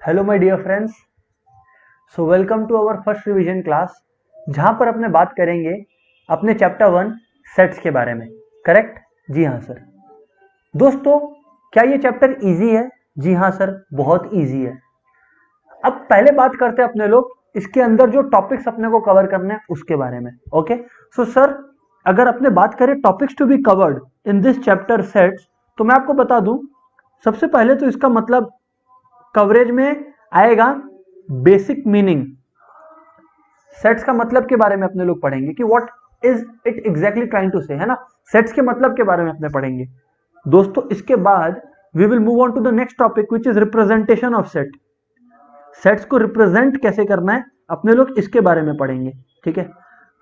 Hello my dear friends, so welcome to our first revision class, जहां पर अपने बात करेंगे अपने चैप्टर 1 सेट्स के बारे में। करेक्ट? जी हाँ सर। दोस्तों, क्या ये चैप्टर इजी है? जी हाँ सर, बहुत इजी है। अब पहले बात करते हैं अपने लोग इसके अंदर जो टॉपिक्स अपने को कवर करने हैं उसके बारे में। ओके, सो सर, अगर अपने बात करें topics to be covered in this chapter sets, तो मैं आपको बता दूं, सबसे पहले तो इसका मतलब कवरेज में आएगा बेसिक मीनिंग। सेट्स का मतलब के बारे में अपने लोग पढ़ेंगे कि what is it exactly trying to say, है ना। सेट्स के मतलब के बारे में अपने पढ़ेंगे दोस्तों। इसके बाद we will move on to the next topic which is representation of set. Sets को रिप्रेजेंट कैसे करना है अपने लोग इसके बारे में पढ़ेंगे, ठीक है।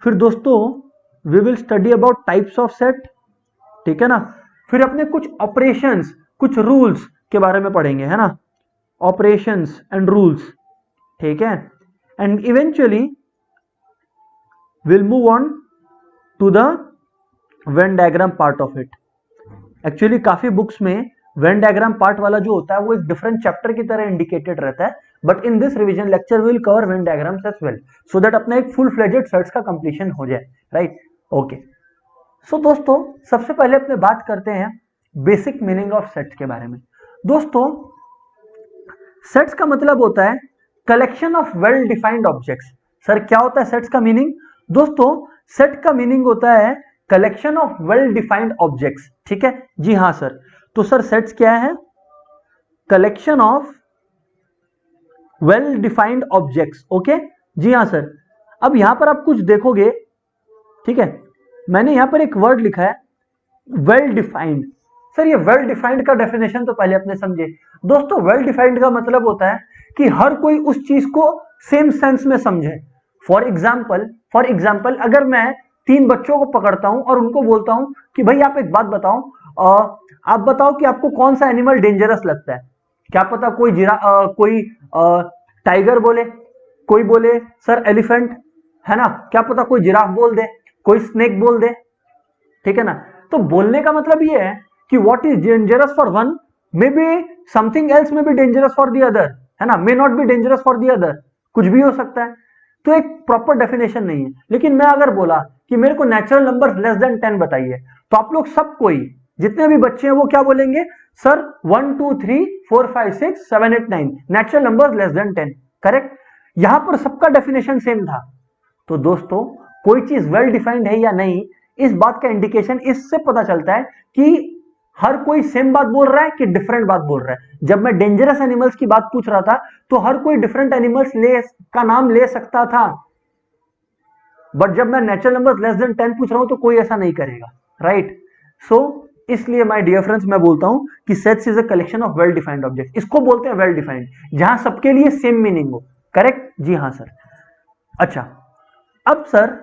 फिर दोस्तों we will study about types of set, ठीक है ना। फिर अपने कुछ ऑपरेशंस, कुछ रूल्स के बारे में पढ़ेंगे, है ना, ऑपरेशंस एंड रूल्स, ठीक है। And eventually will move on to the Venn diagram part of it. Actually काफी बुक्स में वेन डायग्राम पार्ट वाला जो होता है वो एक डिफरेंट चैप्टर की तरह इंडिकेटेड रहता है, but in this revision lecture will cover Venn diagrams as well, so that अपना एक फुल फ्लेजेड सेट्स का कंप्लीशन हो जाए, राइट। ओके, सो दोस्तों सबसे पहले अपने बात करते हैं बेसिक मीनिंग ऑफ सेट्स के बारे में। दोस्तों, सेट्स का मतलब होता है collection of well defined objects. Sir क्या होता है सेट्स का मीनिंग? दोस्तों सेट का मीनिंग होता है collection of well defined objects, ठीक है। जी हाँ सर, तो सर सेट्स क्या है? Collection of well defined objects. Okay, जी हाँ सर। अब यहां पर आप कुछ देखोगे, ठीक है, मैंने यहां पर एक वर्ड लिखा है वेल डिफाइंड। सर ये वेल डिफाइंड का डेफिनेशन तो पहले अपने समझे। दोस्तों वेल डिफाइंड का मतलब होता है कि हर कोई उस चीज को सेम सेंस में समझे। फॉर एग्जाम्पल अगर मैं 3 बच्चों को पकड़ता हूं और उनको बोलता हूं कि भाई आप एक बात बताओ, आप बताओ कि आपको कौन सा एनिमल डेंजरस लगता है। क्या पता कोई टाइगर बोले, कोई बोले सर एलिफेंट, है ना, क्या पता कोई जिराफ बोल दे, कोई स्नेक बोल दे, ठीक है ना। तो बोलने का मतलब ये है कि what is dangerous for one may be something else may be dangerous for the other, है ना, may not be dangerous for the other, कुछ भी हो सकता है। तो एक प्रॉपर डेफिनेशन नहीं है। लेकिन मैं अगर बोला कि मेरे को नेचुरल नंबर लेस देन 10 बताइए, तो आप लोग सब कोई जितने भी बच्चे हैं वो क्या बोलेंगे? Sir 1 2 3 4 5 6 7 8 9 natural number less than 10। Correct? यहां पर सबका डेफिनेशन सेम था। तो दोस्तों कोई चीज वेल डिफाइंड है या नहीं, इस बात का इंडिकेशन इससे पता चलता है कि हर कोई सेम बात बोल रहा है कि डिफरेंट बात बोल रहा है। जब मैं डेंजरस एनिमल्स की बात पूछ रहा था तो हर कोई डिफरेंट एनिमल्स का नाम ले सकता था, बट जब मैं नेचुरल नंबर लेस देन 10 पूछ रहा हूं तो कोई ऐसा नहीं करेगा, राइट। सो इसलिए माय डियर फ्रेंड्स मैं बोलता हूं कि sets is a collection of well defined object. इसको बोलते हैं वेल डिफाइंड, जहां सबके लिए सेम मीनिंग हो। करेक्ट? जी हाँ सर। अच्छा, अब सर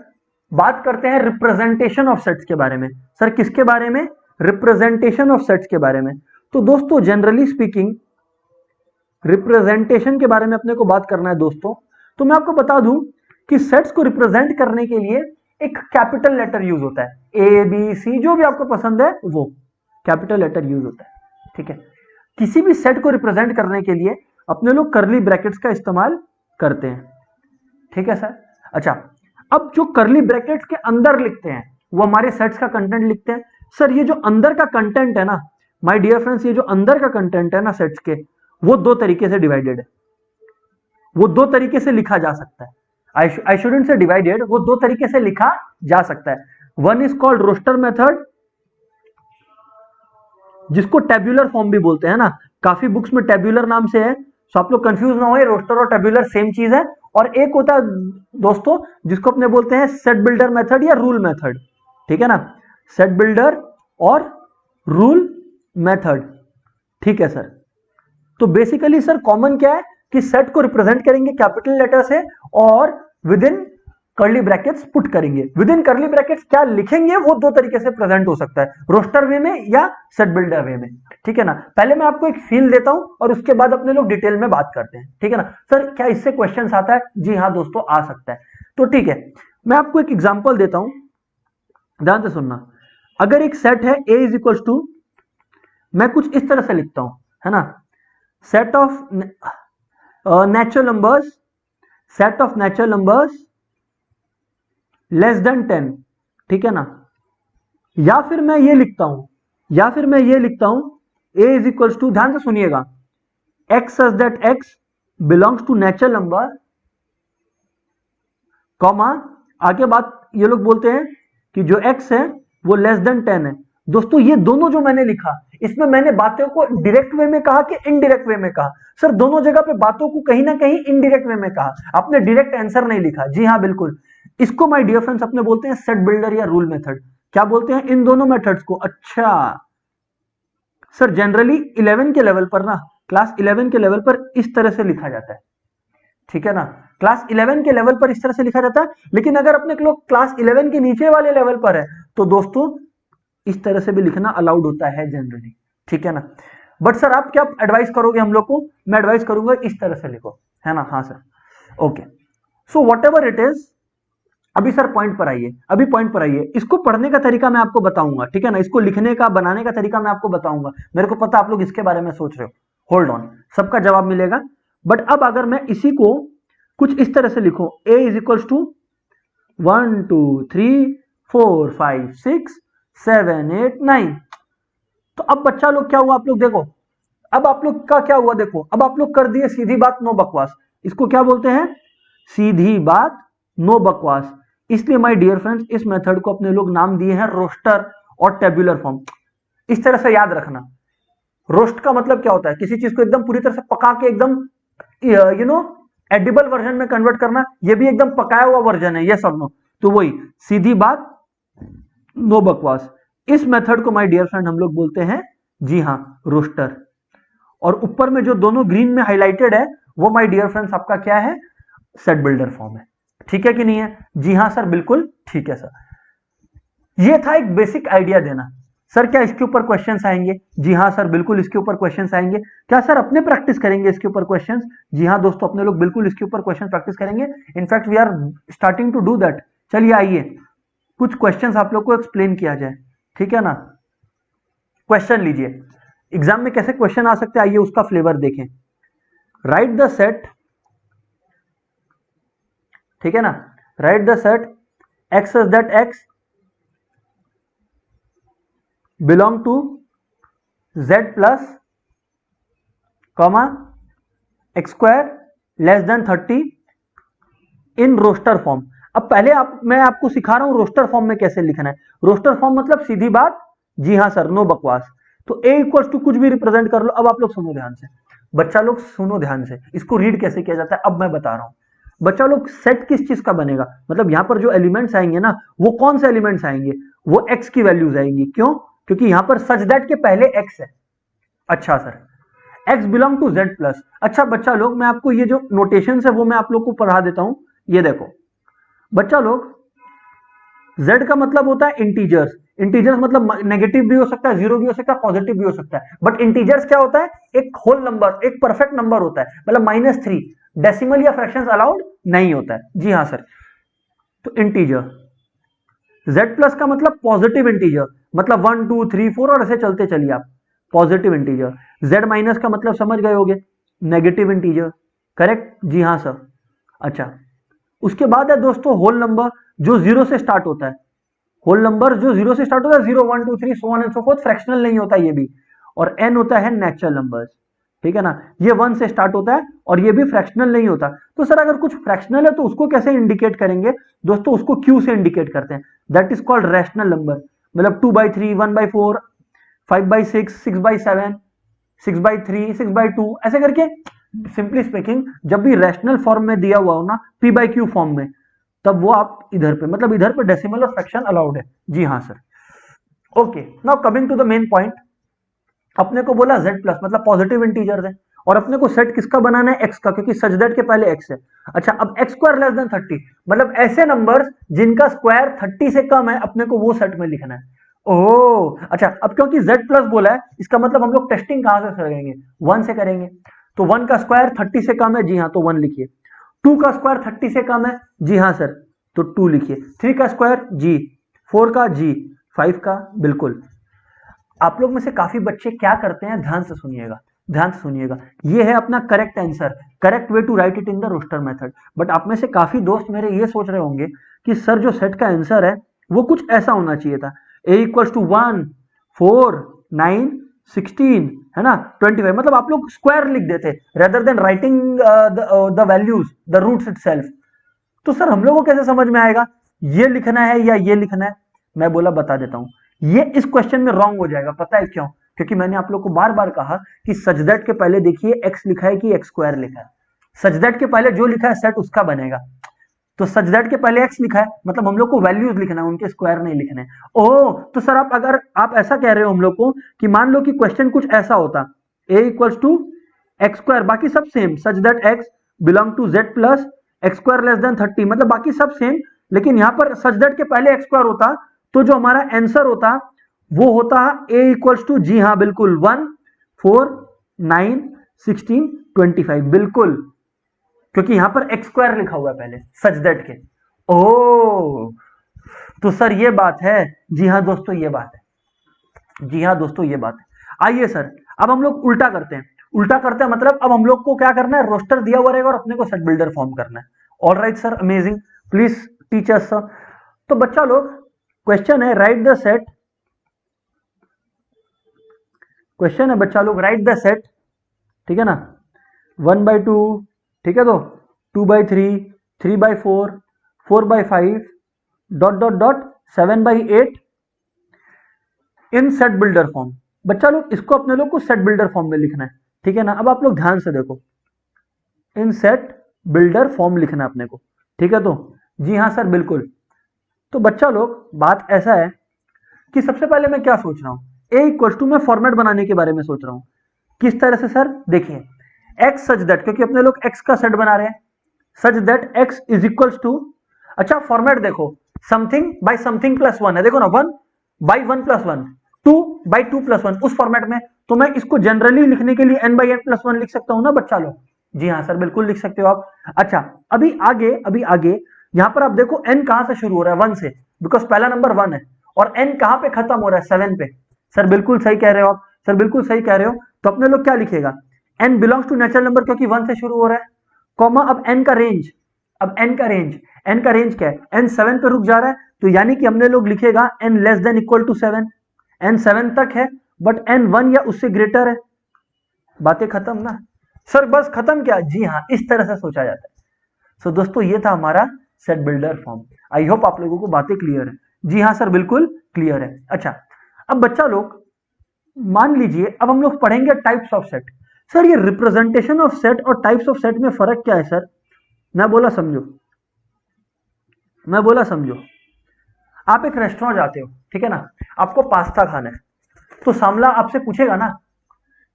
बात करते हैं रिप्रेजेंटेशन ऑफ सेट्स के बारे में। सर किसके बारे में? रिप्रेजेंटेशन ऑफ सेट्स के बारे में। तो दोस्तों जनरली स्पीकिंग रिप्रेजेंटेशन के बारे में अपने को बात करना है दोस्तों। तो मैं आपको बता दूं कि सेट्स को रिप्रेजेंट करने के लिए एक कैपिटल लेटर यूज होता है, ए बी सी जो भी आपको पसंद है वो कैपिटल लेटर यूज होता है, ठीक है। किसी भी सेट को रिप्रेजेंट करने के लिए अपने लोग करली ब्रैकेट्स का इस्तेमाल करते हैं, ठीक है सर। अच्छा, अब जो करली ब्रैकेट्स के अंदर लिखते हैं वो हमारे सेट्स का कंटेंट लिखते हैं। सर ये जो अंदर का कंटेंट है ना माय डियर फ्रेंड्स, ये जो अंदर का कंटेंट है ना सेट्स के, वो 2 तरीके से डिवाइडेड है, वो 2 तरीके से लिखा जा सकता है। आई शुडंट से डिवाइडेड, वो 2 तरीके से लिखा जा सकता है। One is called roster method, जिसको टेब्यूलर फॉर्म भी बोलते हैं ना, काफी बुक्स में टेब्यूलर नाम से है, सो आप लोग कंफ्यूज ना हो, रोस्टर और टेब्यूलर सेम चीज है। और एक होता है दोस्तों जिसको अपने बोलते हैं सेट बिल्डर मेथड या रूल मेथड, ठीक है ना, सेट बिल्डर और रूल मेथड, ठीक है सर। तो बेसिकली सर कॉमन क्या है कि सेट को रिप्रेजेंट करेंगे कैपिटल लेटर से और with in curly brackets put करेंगे। विद इन कर्ली ब्रैकेट्स क्या लिखेंगे वो 2 तरीके से प्रेजेंट हो सकता है, रोस्टर वे में या सेट बिल्डर वे में, ठीक है ना। पहले मैं आपको एक फील देता हूं और उसके बाद अपने लोग डिटेल में बात करते हैं, ठीक है ना। सर क्या इससे क्वेश्चन आता है? जी हाँ दोस्तों आ सकता है। तो ठीक है, मैं आपको एक एग्जाम्पल देता हूं, ध्यान से सुनना। अगर एक सेट है ए इज इक्वल टू, मैं कुछ इस तरह से लिखता हूं, है ना, set of natural numbers, set of natural numbers less than 10, ठीक है ना। या फिर मैं ये लिखता हूं a इज इक्वल्स टू, ध्यान से सुनिएगा, x such that x belongs to natural number, comma, आगे बात ये लोग बोलते हैं कि जो x है वो लेस देन 10 है। दोस्तों ये दोनों जो मैंने लिखा, इसमें मैंने बातों को डायरेक्ट वे में कहा कि इनडायरेक्ट वे में कहा? सर दोनों जगह पे बातों को कहीं ना कहीं इनडायरेक्ट वे में कहा, आपने डायरेक्ट आंसर नहीं लिखा। जी हाँ बिल्कुल, इसको माय डियर फ्रेंड्स अपने बोलते हैं सेट बिल्डर या रूल मेथड। क्या बोलते हैं इन दोनों मेथड्स को? अच्छा सर जनरली 11 के लेवल पर ना, क्लास 11 के लेवल पर इस तरह से लिखा जाता है, ठीक है ना। क्लास 11 के लेवल पर इस तरह से लिखा जाता है, लेकिन अगर अपने लोग क्लास 11 के नीचे वाले लेवल पर है तो दोस्तों इस तरह से भी लिखना अलाउड होता है जनरली, ठीक है ना। बट सर आप क्या एडवाइस करोगे हम लोग को? मैं एडवाइस करूंगा इस तरह से लिखो, है ना। हाँ sir okay, so what ever it is, अभी सर पॉइंट पर आइए, इसको पढ़ने का तरीका मैं आपको बताऊंगा, ठीक है ना। इसको लिखने का, बनाने का तरीका मैं आपको बताऊंगा। मेरे को पता आप लोग इसके बारे में सोच रहे हो, होल्ड ऑन, सबका जवाब मिलेगा। बट अब अगर मैं इसी को कुछ इस तरह से लिखूं, a इज इक्वल्स टू 1 2 3 4 5 6 7 8 9, तो अब बच्चा लोग क्या हुआ, आप लोग देखो, अब आप लोग का क्या हुआ देखो, अब आप लोग कर दिए सीधी बात नो बकवास। इसको क्या बोलते हैं? सीधी बात नो बकवास। इसलिए माय डियर फ्रेंड्स इस मेथड को अपने लोग नाम दिए हैं रोस्टर और टेबुलर फॉर्म। इस तरह से याद रखना, रोस्ट का मतलब क्या होता है? किसी चीज को एकदम पूरी तरह से पका के एकदम एडिबल वर्जन में कन्वर्ट करना, ये भी एकदम पकाया हुआ वर्जन है, ये सब नो। तो वही सीधी बात नो बकवास, इस मेथड को माय डियर फ्रेंड हम लोग बोलते हैं, जी हां, रोस्टर। और ऊपर में जो दोनों ग्रीन में हाईलाइटेड है वो माय डियर फ्रेंड्स आपका क्या है? सेट बिल्डर फॉर्म है, ठीक है कि नहीं है? जी हां सर बिल्कुल ठीक है सर। ये था एक बेसिक आइडिया देना। सर क्या इसके ऊपर क्वेश्चंस आएंगे? जी हां सर बिल्कुल इसके ऊपर क्वेश्चंस आएंगे। क्या सर अपने प्रैक्टिस करेंगे इसके ऊपर क्वेश्चंस? जी हां दोस्तों अपने लोग बिल्कुल इसके ऊपर क्वेश्चन प्रैक्टिस करेंगे। In fact we are starting to do that. चलिए आइए कुछ क्वेश्चंस आप लोग को एक्सप्लेन किया जाए, ठीक है ना। क्वेश्चन लीजिए, एग्जाम में कैसे क्वेश्चन आ सकते हैं आइए उसका फ्लेवर देखें। राइट द सेट, ठीक है ना, right the set x such that x belong to z plus comma x square less than 30 in roster form. अब पहले मैं आपको सिखा रहा हूं रोस्टर फॉर्म में कैसे लिखना है। रोस्टर फॉर्म मतलब सीधी बात, जी हां सर, नो बकवास। तो a इक्वल्स टू कुछ भी रिप्रेजेंट कर लो। अब आप लोग सुनो ध्यान से, बच्चा लोग सुनो ध्यान से, इसको रीड कैसे किया जाता है अब मैं बता रहा हूं। बच्चा लोग सेट किस चीज का बनेगा, मतलब यहां पर जो एलिमेंट्स आएंगे ना, वो कौन से एलिमेंट्स आएंगे? वो x की वैल्यूज आएंगी। क्यों? क्योंकि यहां पर सच दैट के पहले x है। अच्छा sir, x belong to z plus. अच्छा बच्चा लोग मैं आपको ये जो नोटेशन है वो मैं आप लोग को पढ़ा देता हूं। ये देखो बच्चा लोग, z का मतलब होता है इंटीजर्स। इंटीजर्स मतलब नेगेटिव भी हो सकता है, जीरो भी हो सकता है, पॉजिटिव भी हो सकता है। बट इंटीजर्स क्या होता है? एक होल नंबर, एक परफेक्ट नंबर होता है, मतलब -3। डेसिमल या फ्रैक्शंस अलाउड नहीं होता है। जी हाँ सर, तो इंटीजर। z प्लस का मतलब पॉजिटिव इंटीजर, मतलब 1 2 3 4 और ऐसे चलते चलिए आप, पॉजिटिव इंटीजर। z माइनस का मतलब समझ गए होगे, नेगेटिव इंटीजर, करेक्ट? जी हाँ सर। अच्छा, उसके बाद है दोस्तों होल नंबर जो जीरो से स्टार्ट होता है। होल नंबर जो जीरो से स्टार्ट होता है, 0 1 2 3 so on and so fourth, fractional नहीं होता ये भी। और n होता है नेचुरल नंबर्स, ठीक है ना। ये 1 से स्टार्ट होता है और ये भी फ्रैक्शनल नहीं होता। तो सर अगर कुछ फ्रैक्शनल है तो उसको कैसे इंडिकेट करेंगे? दोस्तों उसको q से इंडिकेट करते हैं, that is called rational number. मतलब 2/3 1/4 5/6 6/7 6/3 6/2 ऐसे करके। सिंपली स्पीकिंग जब भी रैशनल फॉर्म में दिया हुआ हो ना, p/q फॉर्म में, तब वो आप इधर पे, मतलब इधर पे डेसिमल और फ्रैक्शन अलाउड है। जी हाँ sir. Okay, now coming to the main point. अपने को बोला z प्लस मतलब पॉजिटिव इंटीजर है, और अपने को सेट किसका बनाना है? x का, क्योंकि सच दैट के पहले x है। अच्छा, अब x स्क्वायर लेस देन 30 मतलब ऐसे नंबर्स जिनका स्क्वायर 30 से कम है, अपने को वो सेट में लिखना है। ओह अच्छा, अब क्योंकि z प्लस बोला है, इसका मतलब हम लोग टेस्टिंग कहां से करेंगे? 1 से करेंगे। तो 1 का स्क्वायर 30 से कम है, जी हाँ, तो 1 लिखिए। 2 का स्क्वायर 30 से कम है, जी हाँ सर, तो 2 लिखिए। 3 का स्क्वायर जी, 4 का जी, 5 का बिल्कुल। आप लोग में से काफी बच्चे क्या करते हैं, ध्यान से सुनिएगा, ध्यान से सुनिएगा, ये है अपना correct answer, correct way to write it in the roster method. But आप में से काफी दोस्त मेरे ये सोच रहे होंगे कि सर जो सेट का आंसर है वो कुछ ऐसा होना चाहिए था, a इक्वल्स टू 1 4 9 16 है ना 25, मतलब आप लोग स्क्वायर लिख देते rather than writing the values the roots itself. तो सर हम लोगों को कैसे समझ में आएगा ये लिखना है या ये लिखना है? मैं बोला बता देता हूं, ये इस क्वेश्चन में रॉन्ग हो जाएगा। पता है क्यों? क्योंकि मैंने आप लोग को बार बार कहा कि सच दैट के पहले देखिए एक्स लिखा है कि एक्स स्क्वायर लिखा है। सच दैट के पहले जो लिखा है सेट उसका बनेगा, तो सच दैट के पहले एक्स लिखा है मतलब हम लोग को वैल्यूज लिखना है, उनके स्क्वायर नहीं लिखने हैं। ओह, तो सर आप अगर आप ऐसा कह रहे हो हम लोग को कि मान लो कि क्वेश्चन कुछ ऐसा होता, a equals to x square, बाकी सब same, such that x belong to z plus x square less than 30, मतलब बाकी सब सेम, लेकिन यहां पर सच दैट के पहले एक्स स्क्वायर होता, तो जो हमारा आंसर होता वो होता a इक्वल्स टू, जी हाँ बिल्कुल, 1 4 9 16 25, बिल्कुल, क्योंकि यहां पर एक्स स्क्वायर लिखा हुआ है पहले सच दैट के। ओ, तो सर ये बात है। जी हाँ दोस्तों ये बात है, जी हाँ दोस्तों ये बात है। आइए सर अब हम लोग उल्टा करते हैं, उल्टा करते हैं मतलब अब हम लोग को क्या करना है, रोस्टर दिया हुआ रहेगा और अपने को सेट बिल्डर फॉर्म करना है। All right sir, amazing, please teachers sir. तो बच्चा लोग क्वेश्चन है राइट द सेट, क्वेश्चन है बच्चा लोग राइट द सेट, ठीक है ना, 1/2, ठीक है, तो 2/3, 3/4, 4/5 डॉट डॉट डॉट 7/8 इन सेट बिल्डर फॉर्म। बच्चा लोग इसको अपने लोग को सेट बिल्डर फॉर्म में लिखना है, ठीक है ना। अब आप लोग ध्यान से देखो, इन सेट बिल्डर फॉर्म लिखना है अपने को, ठीक है, तो जी हाँ सर बिल्कुल। तो बच्चा लोग बात ऐसा है कि सबसे पहले मैं क्या सोच रहा हूं, ए इक्वल टू मैं फॉर्मेट बनाने के बारे में सोच रहा हूं। किस तरह से सर? देखिए, एक्स सच दैट, क्योंकि अपने लोग एक्स का सेट बना रहे हैं, such that x is equals to, अच्छा फॉर्मेट देखो, समथिंग बाय समथिंग प्लस 1 है, देखो ना, 1 बाई 1 प्लस 1, 2 बाई 2 प्लस 1, उस फॉर्मेट में। तो मैं इसको जनरली लिखने के लिए n बाई n प्लस 1 लिख सकता हूं ना बच्चा लोग? जी हाँ सर बिल्कुल लिख सकते हो आप। अच्छा, अभी आगे यहां पर आप देखो n कहां से शुरू हो रहा है, 1 से, बिकॉज पहला नंबर 1 है, और n कहां पे खत्म हो रहा है, 7 पे। सर बिल्कुल सही कह रहे हो आप, सर बिल्कुल सही कह रहे हो। तो अपने लोग क्या लिखेगा, n belongs to natural number क्योंकि 1 से शुरू हो रहा है, कॉमा, अब n का रेंज, अब n का रेंज, n का रेंज क्या है, n 7 पे रुक जा रहा है, तो यानी कि हमने लोग लिखेगा n less than equal to 7, n 7 तक है बट n 1 या उससे ग्रेटर है, बातें खत्म ना सर, बस खत्म क्या? जी हाँ, इस तरह से सोचा जाता है। सो दोस्तों ये था हमारा set builder form. I hope आप लोगों को बातें क्लियर है। जी हाँ सर बिल्कुल क्लियर है। अच्छा, अब बच्चा लोग मान लीजिए अब हम लोग पढ़ेंगे टाइप्स ऑफ सेट। सर ये रिप्रेजेंटेशन ऑफ सेट और टाइप्स ऑफ सेट में फर्क क्या है सर? मैं बोला समझो, मैं बोला समझो, आप एक रेस्टोरेंट जाते हो, ठीक है ना, आपको पास्ता खाना है, तो सामला आपसे पूछेगा ना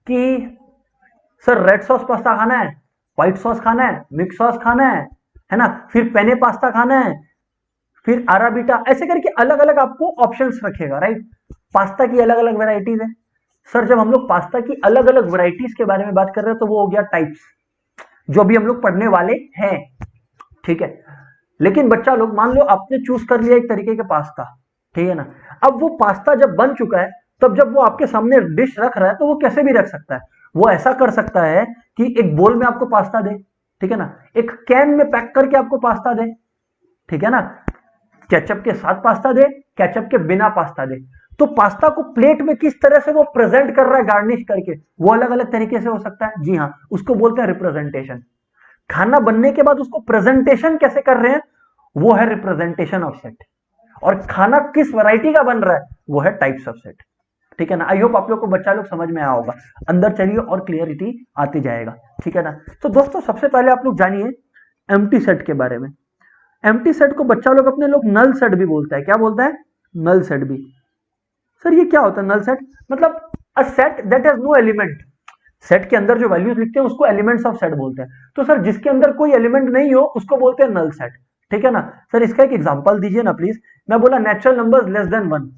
कि सर रेड सॉस पास्ता खाना है, व्हाइट सॉस खाना है, मिक्स सॉस खाना है ना, फिर पेने पास्ता खाना है, फिर अराबिटा, ऐसे करके अलग अलग आपको ऑप्शंस रखेगा, राइट। पास्ता की अलग अलग वेराइटीज है। सर जब हम लोग पास्ता की अलग अलग वेराइटीज के बारे में बात कर रहे हैं तो वो हो गया टाइप्स, जो अभी हम लोग पढ़ने वाले हैं, ठीक है। लेकिन बच्चा लोग मान लो आपने चूज कर लिया एक तरीके का पास्ता, ठीक है ना, अब वो पास्ता जब बन चुका है, तब जब वो आपके सामने डिश रख रहा है तो वो कैसे भी रख सकता है। वो ऐसा कर सकता है कि एक बोल में आपको पास्ता दे, ठीक है ना, एक कैन में पैक करके आपको पास्ता दे, ठीक है ना, केचप के साथ पास्ता दे, केचप के बिना पास्ता दे। तो पास्ता को प्लेट में किस तरह से वो प्रेजेंट कर रहा है गार्निश करके, वो अलग अलग तरीके से हो सकता है। जी हाँ, उसको बोलते हैं रिप्रेजेंटेशन। खाना बनने के बाद उसको प्रेजेंटेशन कैसे कर रहे हैं, वो है रिप्रेजेंटेशन ऑफ सेट। और खाना किस वैरायटी का बन रहा है, वो है टाइप्स ऑफ सेट, ठीक है ना। आई होप आप लोग को बच्चा लोग समझ में आया होगा, अंदर चलिए और क्लियरिटी आती जाएगा, ठीक है ना। तो दोस्तों सबसे पहले आप लोग जानिए एम्प्टी सेट के बारे में। एम्प्टी सेट को बच्चा लोग अपने लोग नल सेट भी बोलता है, क्या बोलता है? नल सेट भी। सर ये क्या होता है नल सेट? मतलब a set that has no element, set के अंदर जो वैल्यूज लिखते हैं उसको एलिमेंट्स ऑफ सेट बोलते हैं। तो सर जिसके अंदर कोई एलिमेंट नहीं हो उसको बोलते हैं नल सेट, ठीक है ना। सर इसका एक एग्जांपल दीजिए ना प्लीज। मैं बोला नेचुरल नंबर्स लेस देन 1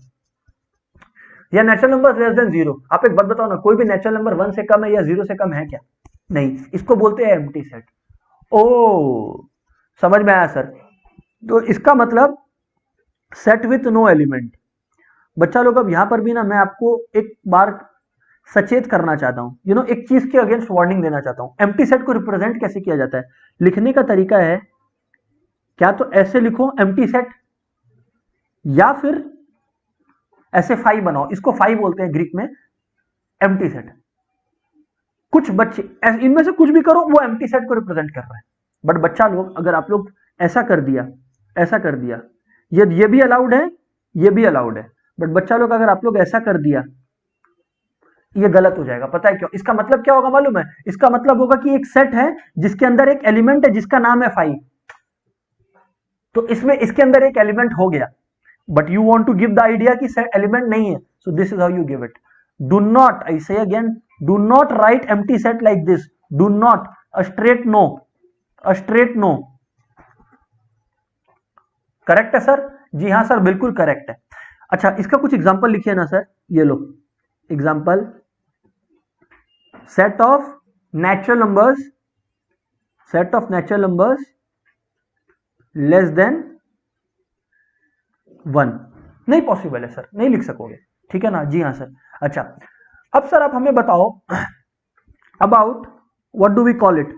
या नेचुरल नंबर्स लेस देन 0, आप एक बात बताओ ना, कोई भी नेचुरल नंबर 1 से कम है या 0 से कम है क्या? नहीं, इसको बोलते हैं एम्प्टी सेट। ओ, समझ में आया सर। तो इसका मतलब सेट विथ नो एलिमेंट। बच्चा लोग अब यहां पर भी ना मैं आपको एक बार सचेत करना चाहता हूं, एक चीज के अगेंस्ट वार्निंग देना चाहता हूं। एम्प्टी सेट को रिप्रेजेंट कैसे किया जाता है? लिखने का तरीका है, क्या तो ऐसे लिखो एम्प्टी सेट, या फिर ऐसे फाई बनाओ, इसको फाई बोलते हैं ग्रीक में, एम्प्टी सेट। कुछ बच्चे इनमें से कुछ भी करो, वो एम्प्टी सेट को रिप्रेजेंट कर रहा है। बट बच्चा लोग, अगर आप लोग ऐसा कर दिया, ऐसा कर दिया, ये भी अलाउड है, ये भी अलाउड है, बट बच्चा लोग अगर आप लोग ऐसा कर दिया, ये गलत हो जाएगा। पता है क्यों? इसका मतलब क्या होगा मालूम है? इसका मतलब होगा कि एक सेट है जिसके अंदर एक एलिमेंट है जिसका नाम है 5, तो इसमें इसके अंदर एक एलिमेंट हो गया, but you want to give the idea कि सेट एलिमेंट नहीं है, so this is how you give it. Do not, I say again, do not write empty set like this, do not, a straight no, a straight no. Correct है sir? जी हाँ sir, बिल्कुल correct है। अच्छा, इसका कुछ example लिखिए ना सर, ये लो example, set of natural numbers, set of natural numbers less than 1। नहीं पॉसिबल है सर, नहीं लिख सकोगे, ठीक है ना? जी हाँ सर। अच्छा, अब सर आप हमें बताओ about what do we call it,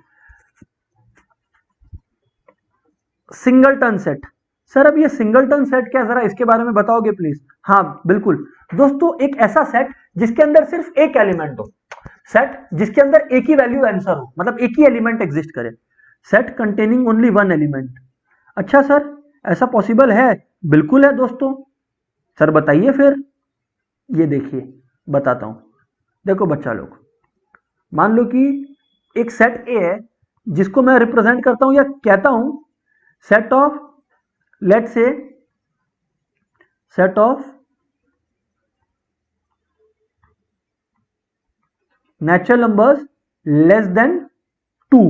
singleton set. Sir अब ये सिंगलटन सेट क्या, जरा इसके बारे में बताओगे प्लीज? हाँ बिल्कुल दोस्तों, एक ऐसा सेट जिसके अंदर सिर्फ एक एलिमेंट हो, सेट जिसके अंदर एक ही वैल्यू आंसर हो, मतलब एक ही एलिमेंट एग्जिस्ट करे, set containing only one element. अच्छा सर, ऐसा पॉसिबल है? बिल्कुल है दोस्तों। सर बताइए फिर। ये देखिए, बताता हूं। देखो बच्चा लोग, मान लो कि एक सेट ए है जिसको मैं रिप्रेजेंट करता हूं या कहता हूं set of, let's say set of natural numbers less than 2,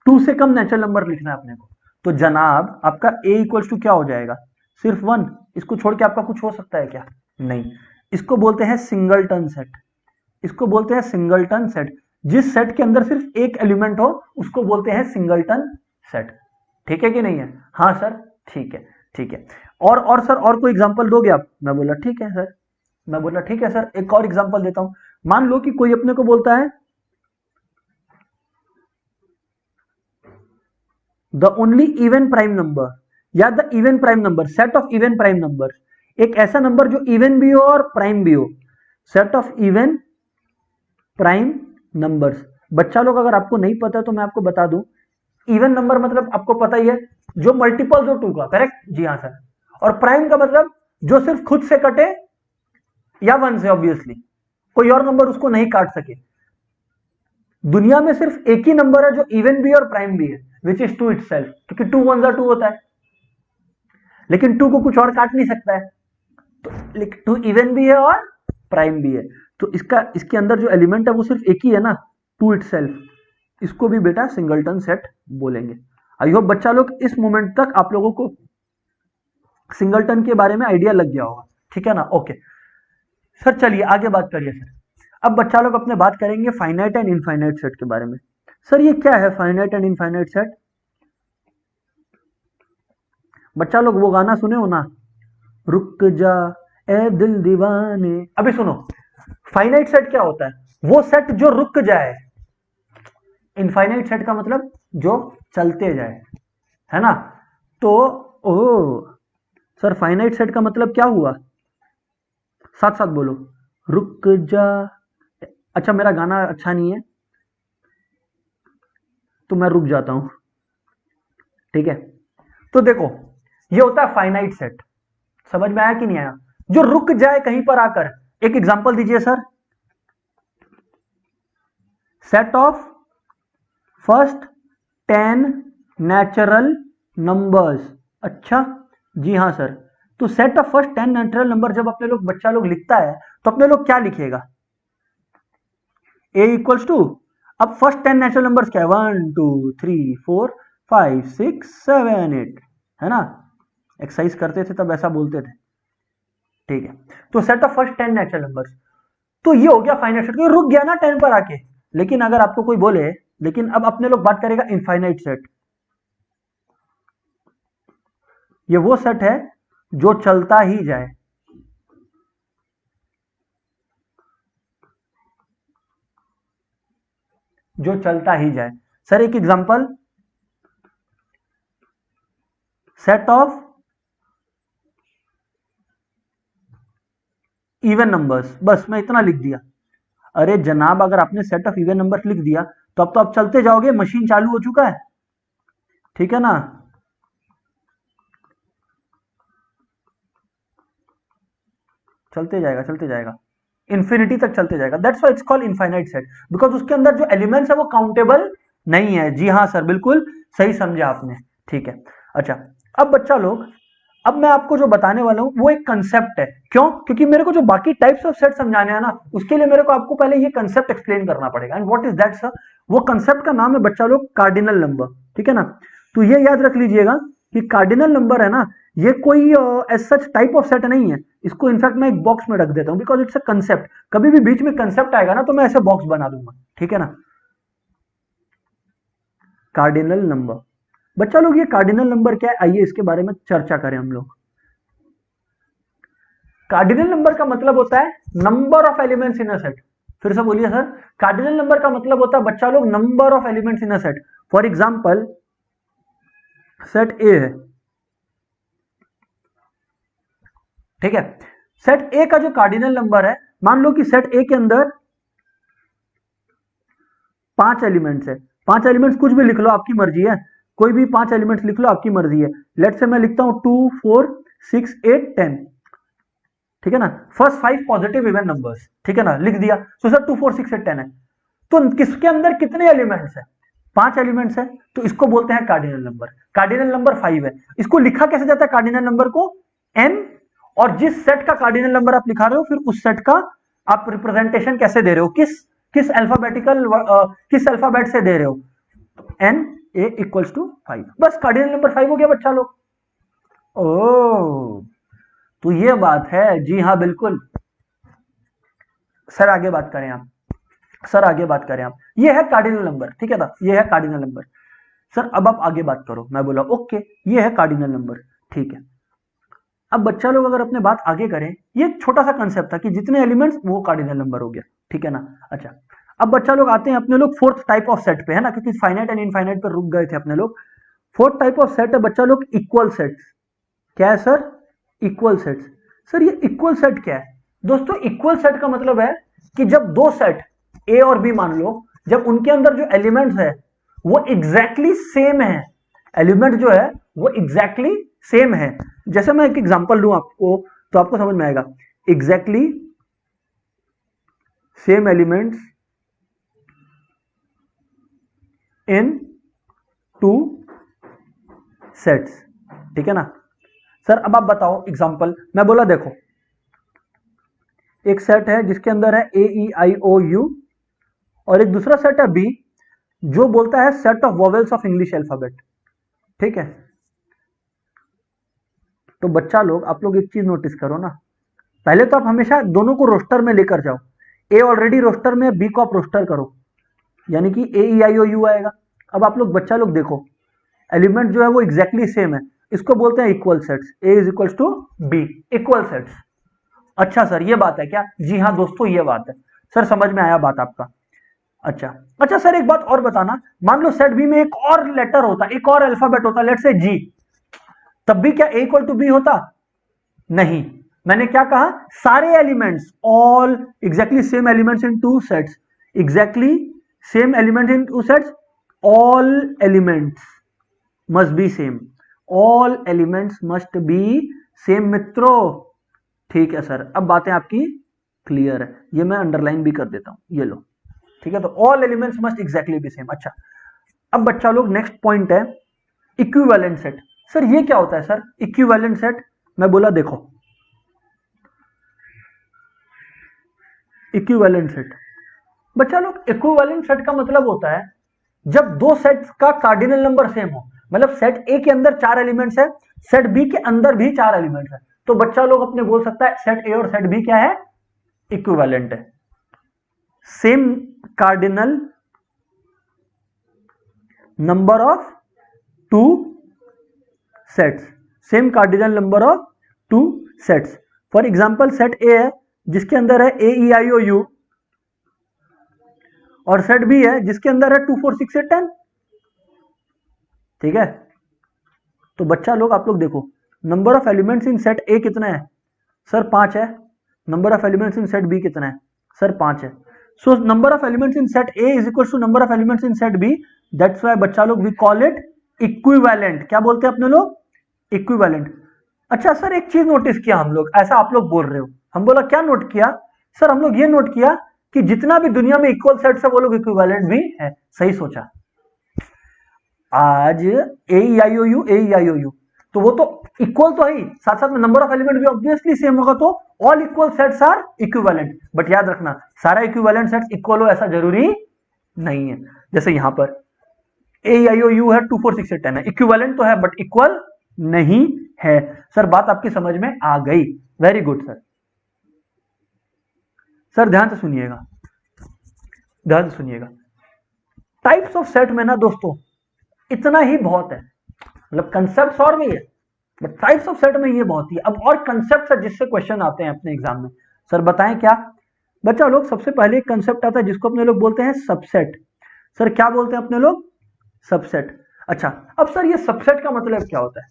2 से कम नेचुरल नंबर लिखना है अपने को। तो जनाब आपका a इक्वल्स टू क्या हो जाएगा? सिर्फ 1। इसको छोड़ के आपका कुछ हो सकता है क्या? नहीं। इसको बोलते हैं सिंगलटन सेट, इसको बोलते हैं सिंगलटन सेट। जिस सेट के अंदर सिर्फ एक एलिमेंट हो उसको बोलते हैं सिंगलटन सेट। ठीक है कि नहीं है? हाँ सर, ठीक है, ठीक है। और सर, और कोई एग्जांपल दोगे आप? मैं बोला ठीक है सर, मैं बोला ठीक है सर, एक और एग्जांपल देता हूं। मान लो कि कोई अपने को बोलता है the only even prime number, या the even prime number, set of even prime number, एक ऐसा नंबर जो इवन भी हो और प्राइम भी हो, set of even prime numbers. बच्चा लोग अगर आपको नहीं पता तो मैं आपको बता दूं, इवन नंबर मतलब आपको पता ही है, जो मल्टीपल हो 2 का। करेक्ट? जी हाँ सर। और प्राइम का मतलब जो सिर्फ खुद से कटे या 1 से, ऑब्वियसली कोई और नंबर उसको नहीं काट सके। दुनिया में सिर्फ एक ही नंबर है जो इवन भी और प्राइम भी है, विच इज 2 इटसेल्फ, क्योंकि 2 1 2 होता है, लेकिन 2 को कुछ और काट नहीं सकता है। तो 2 इवन भी है और प्राइम भी है, तो इसके अंदर जो एलिमेंट है वो सिर्फ एक ही है ना, 2 इटसेल्फ। इसको भी बेटा सिंगलटन सेट बोलेंगे। आई होप बच्चा लोग इस मोमेंट तक आप लोगों को सिंगलटन के बारे में आइडिया लग गया होगा, ठीक है ना? ओके सर, चलिए आगे बात करिए सर। अब बच्चा लोग अपने बात करेंगे फाइनाइट एंड इनफाइनाइट सेट के बारे में। सर ये क्या है फाइनाइट एंड इनफाइनाइट सेट? बच्चा लोग वो गाना सुने हो ना, रुक जा ए दिल दीवाने। अभी सुनो, फाइनाइट सेट क्या होता है? वो सेट जो रुक जाए। इनफाइनाइट सेट का मतलब जो चलते जाए, है ना? तो ओ सर, फाइनाइट सेट का मतलब क्या हुआ? साथ साथ बोलो, रुक जा। अच्छा, मेरा गाना अच्छा नहीं है तो मैं रुक जाता हूं, ठीक है? तो देखो, ये होता है फाइनाइट सेट। समझ में आया कि नहीं आया? जो रुक जाए कहीं पर आकर। एक एग्जांपल दीजिए sir. Set of first 10 natural numbers. अच्छा, जी हाँ सर। तो set of first 10 natural number जब अपने लोग, बच्चा लोग लिखता है तो अपने लोग क्या लिखेगा? ए इक्वल्स टू, अब फर्स्ट 10 नेचुरल नंबर्स क्या है? 1 2 3 4 5 6 7 8, है ना? एक्सरसाइज करते थे तब ऐसा बोलते थे, ठीक है? तो set of first 10 natural numbers, तो ये हो गया फाइनाइट सेट, रुक गया ना 10 पर आके। लेकिन अगर आपको कोई बोले, लेकिन अब अपने लोग बात करेगा इनफाइनाइट सेट। ये वो सेट है जो चलता ही जाए, जो चलता ही जाए। सर एक example, set of even numbers, बस मैं इतना लिख दिया। अरे जनाब अगर आपने सेट ऑफ इवन नंबर्स लिख दिया तो अब तो आप चलते जाओगे, मशीन चालू हो चुका है, ठीक है ना। चलते जाएगा चलते जाएगा, इंफिनिटी तक चलते जाएगा। That's why it's called infinite set, because उसके अंदर जो एलिमेंट्स है वो काउंटेबल नहीं है। जी हाँ सर, बिल्कुल सही समझा आपने, ठीक है। अच्छा, अब बच्चा लोग, अब मैं आपको जो बताने वाला हूं वो एक कंसेप्ट है। क्यों? क्योंकि मेरे को जो बाकी टाइप्स ऑफ सेट समझाने हैं ना, उसके लिए मेरे को आपको पहले ये कंसेप्ट एक्सप्लेन करना पड़ेगा। And what is that sir? वो कंसेप्ट का नाम है बच्चा लोग कार्डिनल नंबर, ठीक है ना। तो ये याद रख लीजिएगा कि कार्डिनल नंबर है ना, ये कोई as such type of set नहीं है। इसको इनफैक्ट मैं एक बॉक्स में रख देता हूं बिकॉज इट्स अ कंसेप्ट। कभी भी बीच में कंसेप्ट आएगा ना तो मैं ऐसे बॉक्स बना दूंगा, ठीक है ना। कार्डिनल नंबर, बच्चा लोग ये कार्डिनल नंबर क्या है, आइए इसके बारे में चर्चा करें हम लोग। कार्डिनल नंबर का मतलब होता है number of elements in a set. फिर से बोलिए सर। कार्डिनल नंबर का मतलब होता है बच्चा लोग number of elements in a set. For example set ए है, ठीक है। सेट ए का जो कार्डिनल नंबर है, मान लो कि सेट ए के अंदर 5 एलिमेंट्स है। 5 एलिमेंट्स कुछ भी लिख लो, आपकी मर्जी है, कोई भी 5 एलिमेंट्स लिख लो, आपकी मर्जी है। लेट से मैं लिखता हूं 2 4 6 8 10, ठीक है ना। फर्स्ट 5 पॉजिटिव इवन नंबर्स, ठीक है ना, लिख दिया। सो सर 2 4 6 8 10 है, तो किसके अंदर कितने एलिमेंट्स है? 5 एलिमेंट्स है, तो इसको बोलते हैं कार्डिनल नंबर। कार्डिनल नंबर 5 है। इसको लिखा कैसे जाता है कार्डिनल नंबर को? n, और जिस सेट का कार्डिनल नंबर आप लिखा रहे हो, फिर उस सेट का आप रिप्रेजेंटेशन कैसे दे रहे हो, किस किस अल्फाबेटिकल किस अल्फाबेट से दे रहे हो? n a इक्वल्स टू 5, बस कार्डिनल नंबर 5 हो गया बच्चा लोग। ओ, तो ये बात है, जी हाँ बिल्कुल। सर आगे बात करें आप, सर आगे बात करें आप, ये है कार्डिनल नंबर, ठीक है ना, ये है कार्डिनल नंबर। सर अब आप आगे बात करो, मैं बोला ओके, ये है कार्डिनल नंबर, ठीक है। अब बच्चा लोग अगर अपने बात आगे करें, ये छोटा सा कंसेप्ट था कि जितने एलिमेंट्स वो कार्डिनल नंबर हो गया, ठीक है ना। अच्छा, अब बच्चा लोग आते हैं अपने लोग फोर्थ टाइप ऑफ सेट पे, है ना, क्योंकि फाइनाइट एंड इनफाइनाइट पर रुक गए थे अपने लोग। फोर्थ टाइप ऑफ सेट है बच्चा लोग इक्वल सेट्स। क्या है सर? Equal sets. सर ये इक्वल सेट क्या है? दोस्तों इक्वल सेट का मतलब है कि जब दो सेट ए और बी मान लो, जब उनके अंदर जो एलिमेंट्स है वो एग्जैक्टली सेम है, एलिमेंट जो है वो एग्जैक्टली सेम है। जैसे मैं एक एग्जांपल दूं आपको तो आपको समझ में आएगा। Exactly same elements in two sets, ठीक है ना। सर अब आप बताओ एग्जांपल, मैं बोला देखो एक सेट है जिसके अंदर है ए ई आई ओ यू, और एक दूसरा सेट है बी जो बोलता है set of vowels of English alphabet, ठीक है। तो बच्चा लोग आप लोग एक चीज नोटिस करो ना, पहले तो आप हमेशा दोनों को रोस्टर में लेकर जाओ। ए ऑलरेडी रोस्टर में, बी को आप रोस्टर करो, यानी कि ए ई आई ओ यू आएगा। अब आप लोग बच्चा लोग देखो, एलिमेंट जो है वो एग्जैक्टली सेम है, इसको बोलते हैं equal sets. A is equal to B, equal sets. अच्छा सर ये बात है क्या? जी हाँ दोस्तों ये बात है। सर समझ में आया बात आपका। अच्छा अच्छा सर एक बात और बताना, मान लो सेट बी में एक और लेटर होता, एक और अल्फाबेट होता, लेट से जी, तब भी क्या ए इक्वल टू बी होता? नहीं। मैंने क्या कहा? सारे elements, all exactly same elements in two sets, exactly same elements in two sets, all elements must be same, all elements must be same मित्रों, ठीक है सर। अब बातें आपकी क्लियर है, ये मैं अंडरलाइन भी कर देता हूं, ये लो, ठीक है। तो all elements must exactly B same. अच्छा, अब बच्चा लोग नेक्स्ट पॉइंट है इक्विवेलेंट सेट। सर ये क्या होता है सर इक्विवेलेंट सेट? मैं बोला देखो इक्विवेलेंट सेट, बच्चा लोग इक्विवेलेंट सेट का मतलब होता है जब दो सेट्स का कार्डिनल नंबर सेम हो। मतलब सेट ए के अंदर 4 एलिमेंट्स है, सेट बी के अंदर भी 4 एलिमेंट्स है, तो बच्चा लोग अपने बोल सकता है सेट ए और सेट बी क्या है? इक्विवेलेंट है। Same cardinal number of two sets, same cardinal number of two sets. For example set ए है जिसके अंदर है ए ई आई ओ यू, और सेट बी है जिसके अंदर है 2 4 6 8 10। ठीक है, तो बच्चा लोग आप लोग देखो, number of elements in set A कितना है सर? 5 है। Number of elements in set B कितना है सर? 5 है। So number of elements in set A is equal to number of elements in set B, that's why बच्चा लोग we call it equivalent. क्या बोलते हैं अपने लोग? इक्विवेलेंट। अच्छा सर एक चीज नोटिस किया हम लोग, ऐसा आप लोग बोल रहे हो, हम बोला क्या नोट किया सर? हम लोग ये नोट किया कि जितना भी दुनिया में इक्वल सेट्स है वो लोग इक्विवेलेंट भी है। सही सोचा। आज ए आई ओ you, A I O you, तो वो तो इक्वल तो है, साथ साथ में नंबर ऑफ एलिमेंट भी ऑब्वियसली सेम होगा, तो all equal sets are equivalent. But याद रखना सारा इक्विवेलेंट सेट्स इक्वल हो ऐसा जरूरी नहीं है। जैसे यहां पर ए आई ओ यू है 2 4 6 8 10 है, इक्विवेलेंट तो है बट इक्वल नहीं है। सर बात आपकी समझ में आ गई? Very good sir. सर ध्यान से सुनिएगा, ध्यान से सुनिएगा। टाइप्स ऑफ सेट में ना दोस्तों इतना ही बहुत है, मतलब कंसेप्ट और भी है बट टाइप्स ऑफ सेट में ये बहुत ही। अब और कंसेप्ट है जिससे क्वेश्चन आते हैं अपने एग्जाम में। सर बताएं क्या? बच्चा लोग सबसे पहले एक कंसेप्ट आता है जिसको अपने लोग बोलते हैं सबसेट। सर क्या बोलते हैं अपने लोग? सबसेट। अच्छा अब सर ये सबसेट का मतलब क्या होता है?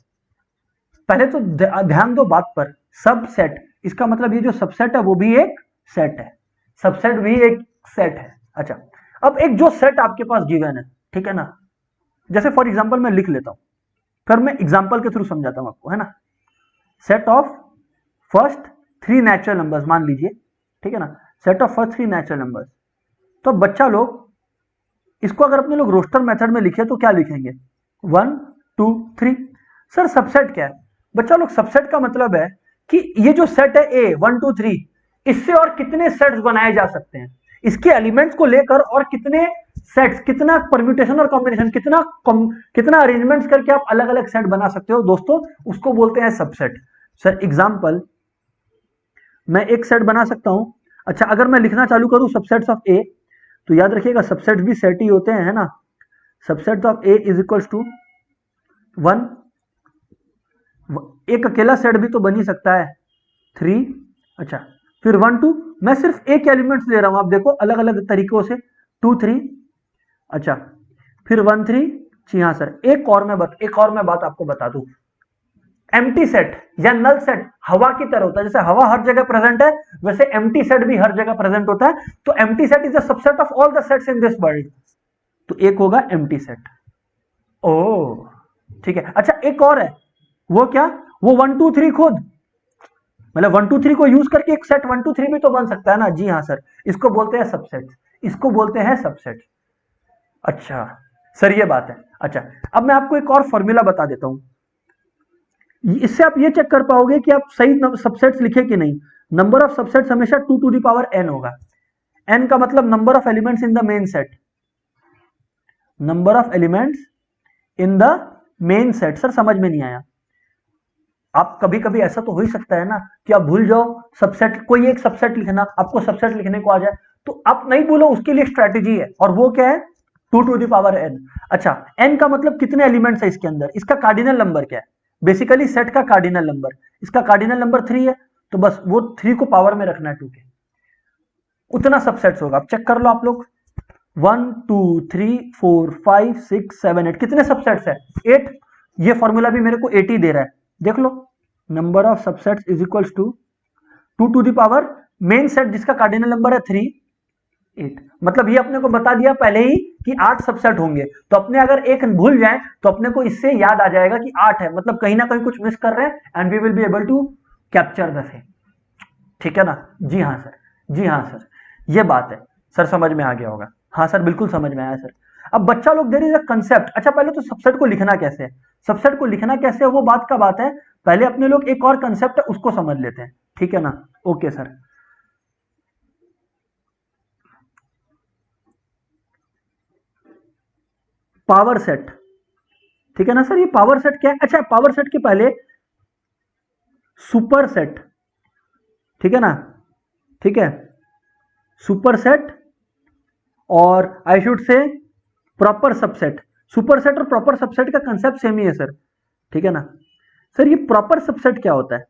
पहले तो ध्यान दो बात पर, सबसेट इसका मतलब ये जो सबसेट है वो भी एक सेट है, सबसेट भी एक सेट है। अच्छा अब एक जो सेट आपके पास गिवन है, ठीक है ना, जैसे फॉर एग्जांपल मैं लिख लेता हूं, फिर मैं एग्जांपल के थ्रू समझाता हूं आपको, है ना। Set of first 3 natural numbers मान लीजिए, ठीक है ना, set of first 3 natural numbers. तो बच्चा लोग इसको अगर अपने लोग रोस्टर मेथड में लिखे तो क्या लिखेंगे? 1 2 3। सर सबसेट क्या है? बच्चा लोग सबसेट का मतलब है कि ये जो सेट है ए 1 2 3, इससे और कितने सेट्स बनाए जा सकते हैं, इसके एलिमेंट्स को लेकर और कितने सेट्स, कितना परम्यूटेशन और कॉम्बिनेशन, कितना अरेंजमेंट्स करके आप अलग अलग सेट बना सकते हो दोस्तों, उसको बोलते हैं सबसेट। सर एग्जांपल मैं एक सेट बना सकता हूं। अच्छा अगर मैं लिखना चालू करूं सबसेट्स ऑफ ए, तो याद रखिएगा सबसेट्स भी सेट ही होते हैं, है ना। Subset of A is equals to 1, एक अकेला सेट भी तो बन ही सकता है 3। अच्छा फिर 1 2, मैं सिर्फ एक एलिमेंट्स ले रहा हूं, आप देखो अलग अलग तरीकों से 2 3। अच्छा फिर 1 3। जी हाँ सर, एक और मैं बात आपको बता दूं, एम्प्टी सेट या नल सेट हवा की तरह होता है। जैसे हवा हर जगह प्रेजेंट है वैसे एम्प्टी सेट भी हर जगह प्रेजेंट होता है। तो empty set is the subset of all the sets in this world, तो एक होगा एम्प्टी सेट। ओ ठीक है। अच्छा एक और है, वो क्या? वो 1 2 3 खुद, मतलब 1 2 3 को यूज करके एक सेट 1 2 3 भी तो बन सकता है ना। जी हाँ सर, इसको बोलते हैं सबसेट, इसको बोलते हैं सबसेट। अच्छा सर ये बात है। अच्छा अब मैं आपको एक और फॉर्मूला बता देता हूं, इससे आप ये चेक कर पाओगे कि आप सही सबसेट्स लिखे कि नहीं। नंबर ऑफ सबसेट्स हमेशा 2 टू द पावर n होगा। n का मतलब number of elements in the main set, number of elements in the main set. Sir समझ में नहीं आया? आप कभी कभी ऐसा तो हो ही सकता है ना कि आप भूल जाओ सबसेट, कोई एक सबसेट लिखना, आपको सबसेट लिखने को आ जाए तो आप नहीं भूलो, उसके लिए स्ट्रेटेजी है और वो क्या है? 2 टू द पावर n। अच्छा n का मतलब कितने एलिमेंट्स है इसके अंदर, इसका कार्डिनल नंबर क्या है? बेसिकली सेट का कार्डिनल नंबर, इसका कार्डिनल नंबर 3 है, तो बस वो 3 को पावर में रखना है 2 के, उतना सबसेट्स होगा। आप चेक कर लो आप लोग, 1 2 3 4 5 6 7 8, कितने सबसेट्स है? 8। ये फॉर्मूला भी मेरे को 8 ही दे रहा है, देख लो। Number of subsets is equals to 2 to the power main set जिसका कार्डिनल नंबर है 3 8। मतलब ये अपने को बता दिया पहले ही कि 8 सबसेट होंगे, तो अपने अगर एक भूल जाए तो अपने को इससे याद आ जाएगा कि 8 है, मतलब कहीं ना कहीं कुछ मिस कर रहे हैं and we will be able to capture the same. ठीक है ना? जी हाँ सर, जी हाँ सर, ये बात है। सर समझ में आ गया होगा? हाँ सर बिल्कुल समझ में आया सर। अब बच्चा लोग देयर इज अ कंसेप्ट। अच्छा पहले तो सबसेट को लिखना कैसे है, सबसेट को लिखना कैसे है वो बात का बात है, पहले अपने लोग एक और कंसेप्ट है उसको समझ लेते हैं, ठीक है ना। Okay sir. पावर सेट, ठीक है ना सर, ये पावर सेट क्या है? अच्छा पावर सेट के पहले सुपर सेट, ठीक है ना, ठीक है, सुपर सेट और I should say proper subset. Super set और प्रॉपर सबसेट का कंसेप्ट सेम ही है सर, ठीक है ना। सर ये प्रॉपर सबसेट क्या होता है,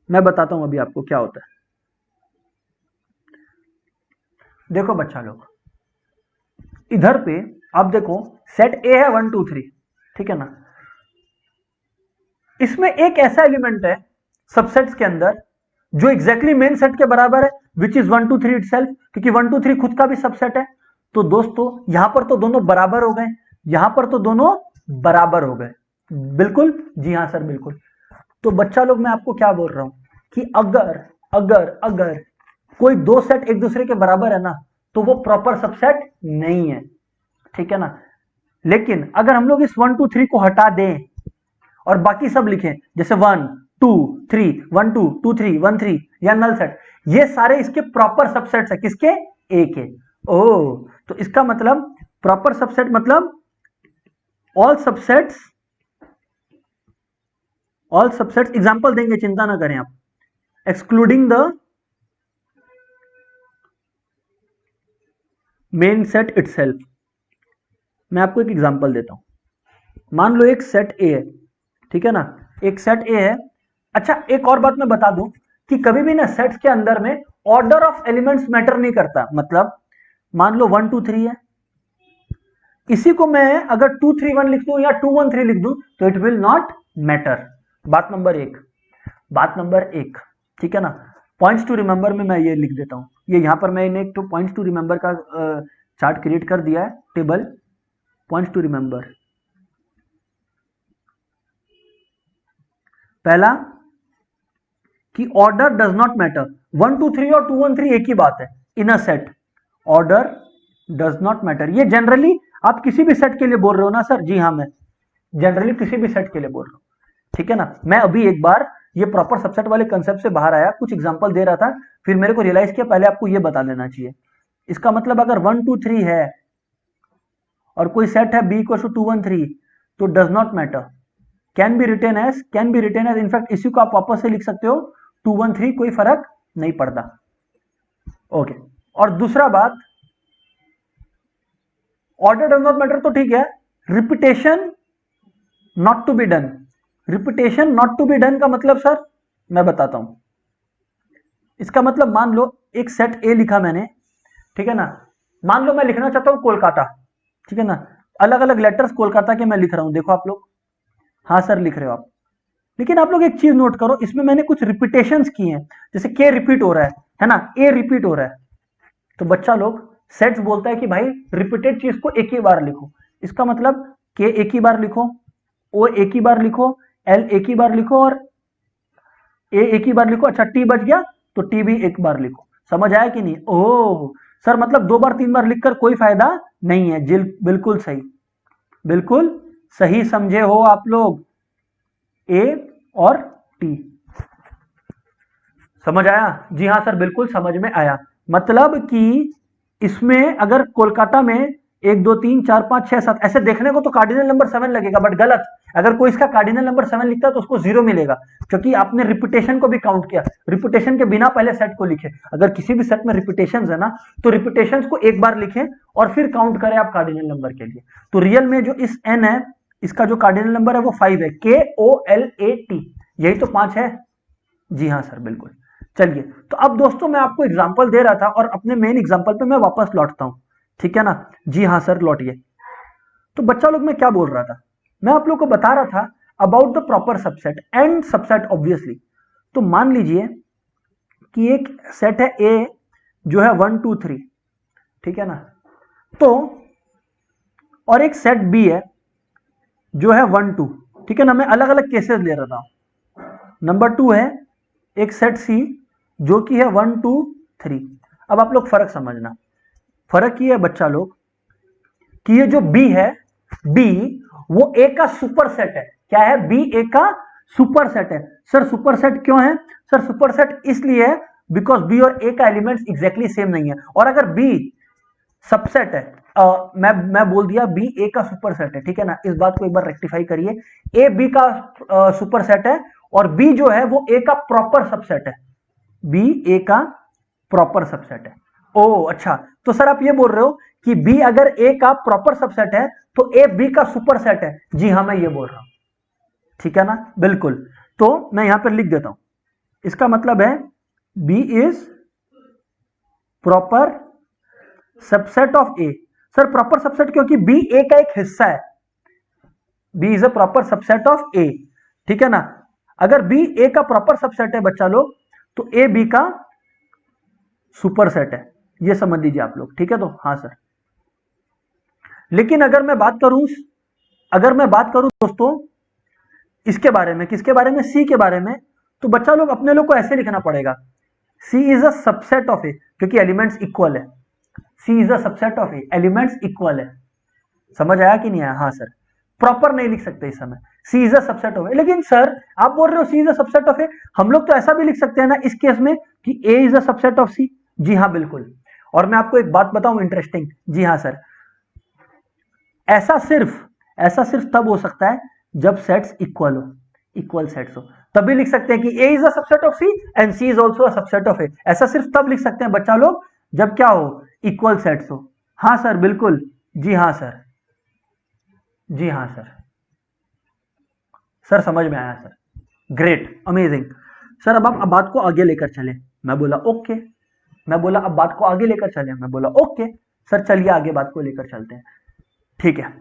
मैं बताता हूं अभी आपको क्या होता है। देखो बच्चा लोग, इधर पे आप देखो सेट ए है 1 2 3, ठीक है ना। इसमें एक ऐसा एलिमेंट है सबसेट्स के अंदर जो एग्जैक्टली मेन सेट के बराबर है, विच इज 1 2 3 इटसेल्फ, क्योंकि 1 2 3 खुद का भी सबसेट है। तो दोस्तों यहां पर तो दोनों बराबर हो गए, यहां पर तो दोनों बराबर हो गए। बिल्कुल, जी हां सर बिल्कुल। तो बच्चा लोग मैं आपको क्या बोल रहा हूं कि अगर अगर अगर कोई दो सेट एक दूसरे के बराबर है ना, तो वो प्रॉपर सबसेट नहीं है, ठीक है ना। लेकिन अगर हम लोग इस 1 2 3 को हटा दें और बाकी सब लिखें, जैसे 1 2 3 1 2 2 3 1 3 या नल सेट, ये सारे इसके प्रॉपर सबसेट्स है, किसके, ए के। ओ, तो इसका मतलब प्रॉपर सबसेट मतलब ऑल सबसेट्स एग्जांपल देंगे, चिंता ना करें आप, excluding the main set itself. मैं आपको एक एग्जांपल देता हूं। मान लो एक सेट ए है, ठीक है ना, एक सेट ए है। अच्छा एक और बात मैं बता दूं कि कभी भी ना सेट्स के अंदर में ऑर्डर ऑफ एलिमेंट्स मैटर नहीं करता। मतलब मान लो 1 2 3 है, इसी को मैं अगर 2 3 1 लिख दूं या 2 1 3 लिख दूं तो इट विल नॉट मैटर। बात नंबर एक, ठीक है ना। पॉइंट्स टू रिमेंबर में मैं ये लिख देता हूं, ये यहां पर मैंने एक तो पॉइंट्स टू रिमेंबर का चार्ट क्रिएट कर दिया है, टेबल पॉइंट्स टू रिमेंबर। पहला कि ऑर्डर डज नॉट मैटर, 1 2 3 और 2 1 3 एक ही बात है in a set, order does not matter. ये जनरली आप किसी भी सेट के लिए बोल रहे हो ना सर, जी हाँ मैं जनरली किसी भी सेट के लिए बोल रहा हूं, ठीक है ना। मैं अभी एक बार ये प्रॉपर सबसेट वाले कंसेप्ट से बाहर आया, कुछ एग्जांपल दे रहा था, फिर मेरे को रियलाइज किया पहले आपको ये बता देना चाहिए। इसका मतलब अगर 1 2 3 है और कोई सेट है b इक्वल टू 2 1 3, तो does not matter, can be written as, in fact इसी को आप वापस से लिख सकते हो 2 1 3, कोई फर्क नहीं पड़ता। ओके, और दूसरा बात, ऑर्डर डज नॉट मैटर तो ठीक है, repetition not to be done. Repetition not to be done का मतलब सर मैं बताता हूं। इसका मतलब मान लो एक सेट ए लिखा मैंने, ठीक है ना। मान लो मैं लिखना चाहता हूं कोलकाता, ठीक है ना, अलग अलग लेटर्स कोलकाता के मैं लिख रहा हूं, देखो आप लोग, हाँ सर लिख रहे हो आप। लेकिन आप लोग एक चीज नोट करो, इसमें मैंने कुछ रिपीटेशंस की हैं, जैसे के रिपीट हो रहा है ना, ए रिपीट हो रहा है। तो बच्चा लोग सेट्स बोलता है कि भाई रिपीटेड चीज को एक ही बार लिखो। इसका मतलब के एक ही बार लिखो, ओ एक ही बार लिखो, एल एक ही बार लिखो और ए एक ही बार लिखो। अच्छा टी बच गया तो टी भी एक बार लिखो। समझ आया कि नहीं? ओह सर मतलब 2 बार 3 बार लिखकर कोई फायदा नहीं है। बिल्कुल सही, बिल्कुल सही समझे हो आप लोग, ए और टी। समझ आया? जी हाँ सर बिल्कुल समझ में आया। मतलब कि इसमें अगर कोलकाता में 1 2 3 4 5 6 7 ऐसे देखने को तो कार्डिनल नंबर 7 लगेगा, बट गलत। अगर कोई इसका कार्डिनल नंबर 7 लिखता है तो उसको 0 मिलेगा, क्योंकि आपने रिपीटेशन को भी काउंट किया। रिपीटेशन के बिना पहले सेट को लिखे। अगर किसी भी सेट में रिपीटेशन है ना, तो रिपीटेशन को एक बार लिखें और फिर काउंट करें आप कार्डिनल नंबर के लिए। तो रियल में जो इस एन है, इसका जो कार्डिनल नंबर है वो 5 है, KOLAT, यही तो 5 है। जी हाँ सर बिल्कुल। चलिए, तो अब दोस्तों मैं आपको एग्जांपल दे रहा था और अपने मेन एग्जांपल पे मैं वापस लौटता हूं, ठीक है ना। जी हाँ सर लौटिए। तो बच्चा लोग मैं क्या बोल रहा था, मैं आप लोग को बता रहा था about the proper subset and subset obviously. तो मान लीजिए कि एक सेट है ए जो है 1 2 3, ठीक है ना, तो और एक सेट बी है जो है 1 2, ठीक है ना। मैं अलग अलग केसेस ले रहा था। नंबर 2 है एक सेट सी जो कि है 1 2 3। अब आप लोग फर्क समझना, फर्क ये है बच्चा लोग कि ये जो बी है, बी वो ए का सुपर सेट है। क्या है? बी ए का सुपर सेट है। सर सुपर सेट क्यों है? सर सुपर सेट इसलिए है बिकॉज बी और ए का एलिमेंट्स एग्जैक्टली सेम नहीं है। और अगर बी सबसेट है, मैं बोल दिया बी ए का सुपर सेट है, ठीक है ना, इस बात को एक बार रेक्टिफाई करिए। ए बी का सुपर सेट है और बी जो है वो ए का प्रॉपर सबसेट है। बी ए का प्रॉपर सबसेट है। ओ अच्छा, तो सर आप ये बोल रहे हो कि बी अगर ए का प्रॉपर सबसेट है तो ए बी का सुपर सेट है? जी हाँ मैं ये बोल रहा हूं, ठीक है ना, बिल्कुल। तो मैं यहां पर लिख देता हूं, इसका मतलब है B is proper subset of A. Sir proper subset क्योंकि बी ए का एक हिस्सा है, B is a proper subset of A, ठीक है ना। अगर बी ए का प्रॉपर सबसेट है बच्चा लोग, तो ए बी का सुपर सेट है, ये समझ लीजिए आप लोग, ठीक है। तो हाँ सर, लेकिन अगर मैं बात करूं दोस्तों इसके बारे में, किसके बारे में, सी के बारे में, तो बच्चा लोग अपने लोग को ऐसे लिखना पड़ेगा, C is a subset of A, क्योंकि एलिमेंट्स इक्वल है, C is a subset of A, elements equal है। समझ आया कि नहीं आया? हाँ सर, प्रॉपर नहीं लिख सकते इस समय, सी इज अ सबसेट ऑफ ए। लेकिन सर आप बोल रहे हो सी इज अ सबसेट ऑफ ए, हम लोग तो ऐसा भी लिख सकते हैं ना इस केस में कि A is a subset of सी। जी हाँ बिल्कुल। और मैं आपको एक बात बताऊं इंटरेस्टिंग, जी हाँ सर, ऐसा सिर्फ तब हो सकता है जब सेट्स इक्वल हो, इक्वल सेट्स हो, तभी लिख सकते हैं कि A is a subset of C and C is also a subset of A. ऐसा सिर्फ तब लिख सकते हैं बच्चा लोग जब क्या हो, इक्वल सेट्स हो। हाँ सर बिल्कुल, जी हाँ सर, जी हाँ सर, सर समझ में आया सर, ग्रेट, अमेजिंग। सर अब आप बात को आगे लेकर चले, मैं बोला ओके, मैं बोला अब बात को आगे लेकर चले, मैं बोला ओके। सर चलिए आगे बात को लेकर चलते हैं, ठीक है।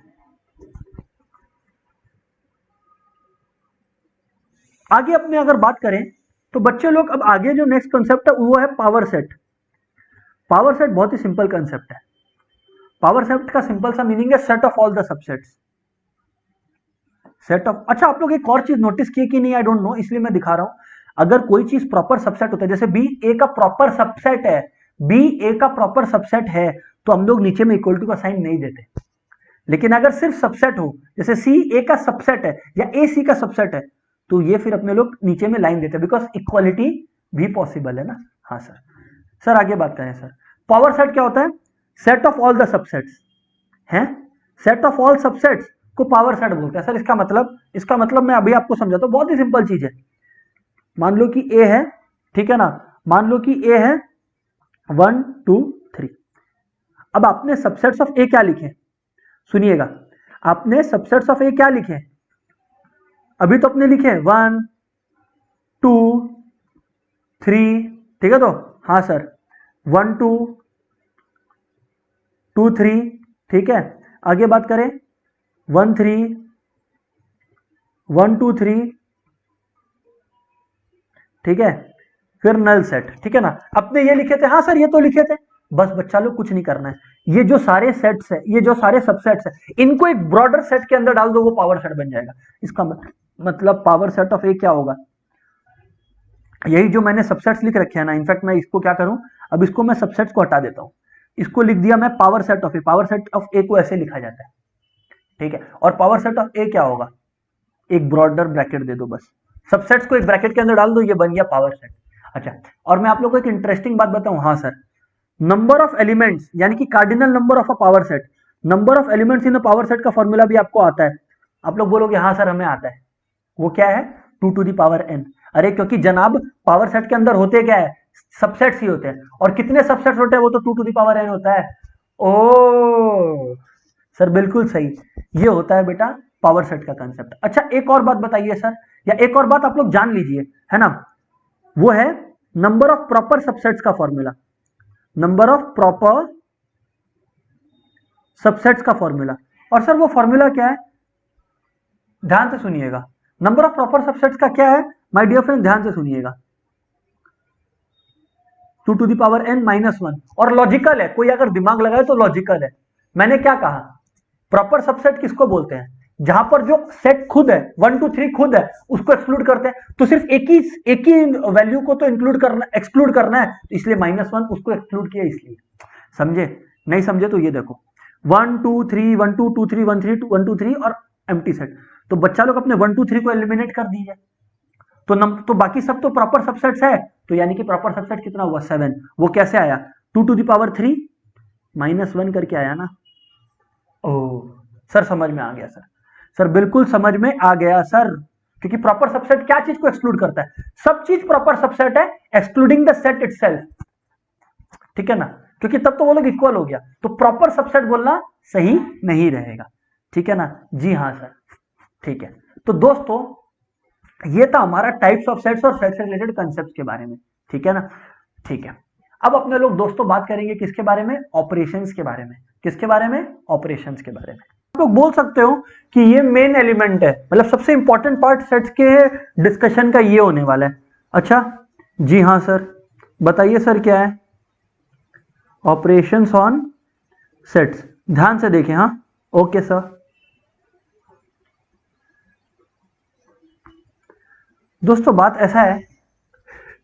आगे अपने अगर बात करें तो बच्चे लोग अब आगे जो नेक्स्ट कॉन्सेप्ट है वो है पावर सेट। पावर सेट बहुत ही सिंपल कॉन्सेप्ट है। पावर सेट का सिंपल सा मीनिंग है set of all the subsets, set of. अच्छा आप लोग एक और चीज नोटिस किए कि नहीं, आई डोंट नो, इसलिए मैं दिखा रहा हूं। अगर कोई चीज प्रॉपर सबसेट होता है, जैसे बी ए का प्रॉपर सबसेट है, बी ए का प्रॉपर सबसेट है, तो हम लोग नीचे में इक्वल टू का साइन नहीं देते। लेकिन अगर सिर्फ सबसेट हो, जैसे सी ए का सबसेट है या ए सी का सबसेट है, तो ये फिर अपने लोग नीचे में लाइन देते हैं, बिकॉज इक्वालिटी भी पॉसिबल है ना। हाँ सर, सर आगे बात करें सर, पावर सेट क्या होता है, set of all the subsets हैं, सेट ऑफ ऑल सबसेट्स को पावर सेट बोलते हैं। सर इसका मतलब मैं अभी आपको समझाता हूं, बहुत ही सिंपल चीज है। मान लो कि ए है, ठीक है ना, मान लो कि ए है 1 2 3। अब आपने सबसेट्स ऑफ ए क्या लिखे, सुनिएगा, आपने सबसेट्स ऑफ ए क्या लिखे, अभी तो अपने लिखे 1 2 3, ठीक है। तो हाँ सर 1 2 2 3, ठीक है। आगे बात करें 1 3 1 2 3, ठीक है, फिर नल सेट, ठीक है ना। अपने ये लिखे थे, हाँ सर ये तो लिखे थे, बस बच्चा लोग कुछ नहीं करना है। ये जो सारे सेट्स है, ये जो सारे सबसेट्स है, इनको एक ब्रॉडर सेट के अंदर डाल दो, वो पावर सेट बन जाएगा। इसका मतलब पावर सेट ऑफ ए क्या होगा, यही जो मैंने सबसेट्स लिख रखे हैं ना, इनफैक्ट मैं इसको क्या करूं, अब इसको मैं सबसेट्स को हटा देता हूं, इसको लिख दिया मैं power set of A. Power set of A को ऐसे लिखा जाता है, ठीक है। और पावर सेट ऑफ ए क्या होगा, एक ब्रॉडर ब्रैकेट दे दो, बस सबसेट्स को एक ब्रैकेट के अंदर डाल दो, ये बन गया पावर सेट। अच्छा, और मैं आप लोगों को एक इंटरेस्टिंग बात बताऊं, हाँ सर, नंबर ऑफ एलिमेंट्स यानी कि cardinal number of a power set, number of elements in a power set का फॉर्मूला भी आपको आता है। आप लोग बोलोगे हाँ सर हमें आता है, वो क्या है, 2 टू दी पावर n। अरे क्योंकि जनाब पावर सेट के अंदर होते क्या है, सबसेट्स ही होते हैं, और कितने सबसेट्स होते हैं, वो तो 2 टू दी पावर n होता है। ओ सर बिल्कुल सही, ये होता है बेटा पावर सेट का कंसेप्ट। अच्छा एक और बात बताइए सर, या एक और बात आप लोग जान लीजिए, है ना, वो है नंबर ऑफ प्रॉपर सबसेट्स का formula, number of proper subsets का फॉर्मूला। और सर वो फॉर्मूला क्या है, ध्यान से सुनिएगा, नंबर ऑफ प्रॉपर सबसेट्स का क्या है माय डियर फ्रेंड, ध्यान से सुनिएगा, 2 to the power n minus 1। और लॉजिकल है, कोई अगर दिमाग लगाए तो लॉजिकल है। मैंने क्या कहा, प्रॉपर सबसेट किसको बोलते हैं, जहां पर जो सेट खुद है 1 2 3 खुद है, उसको एक्सक्लूड करते हैं, तो सिर्फ एक ही वैल्यू को तो इंक्लूड करना, एक्सक्लूड करना है, तो इसलिए -1 उसको एक्सक्लूड किया, इसलिए। समझे, नहीं समझे तो ये देखो 1 2 3 1 2 2 3 1 3 1 2 3 और एम्प्टी सेट, तो बच्चा लोग अपने 1 2 3 को एलिमिनेट कर दीजिए, तो बाकी सब तो प्रॉपर सबसेट्स है, तो यानी कि प्रॉपर सबसेट कितना हुआ 7। वो कैसे आया, 2 टू दी पावर 3 -1 करके आया ना। ओ सर समझ में आ गया सर, सर बिल्कुल समझ में आ गया सर, क्योंकि प्रॉपर सबसेट क्या चीज को एक्सक्लूड करता है, सब चीज प्रॉपर सबसेट है एक्सक्लूडिंग द सेट इटसेल्फ, ठीक है ना, क्योंकि तब तो वो लोग इक्वल हो गया, तो प्रॉपर सबसेट बोलना सही नहीं रहेगा, ठीक है ना। जी हाँ सर, ठीक है। तो दोस्तों ये था हमारा टाइप्स ऑफ सेट्स और सेट से रिलेटेड कंसेप्ट के बारे में, ठीक है ना, ठीक है। अब अपने लोग दोस्तों बात करेंगे किसके बारे में, ऑपरेशंस के बारे में। किसके बारे में, ऑपरेशंस के बारे में। आप लोग बोल सकते हो कि ये मेन एलिमेंट है, मतलब सबसे इंपॉर्टेंट पार्ट सेट्स के डिस्कशन का ये होने वाला है। अच्छा जी हाँ सर, बताइए सर क्या है, ऑपरेशंस ऑन सेट्स। ध्यान से देखें, हाँ ओके सर। दोस्तों बात ऐसा है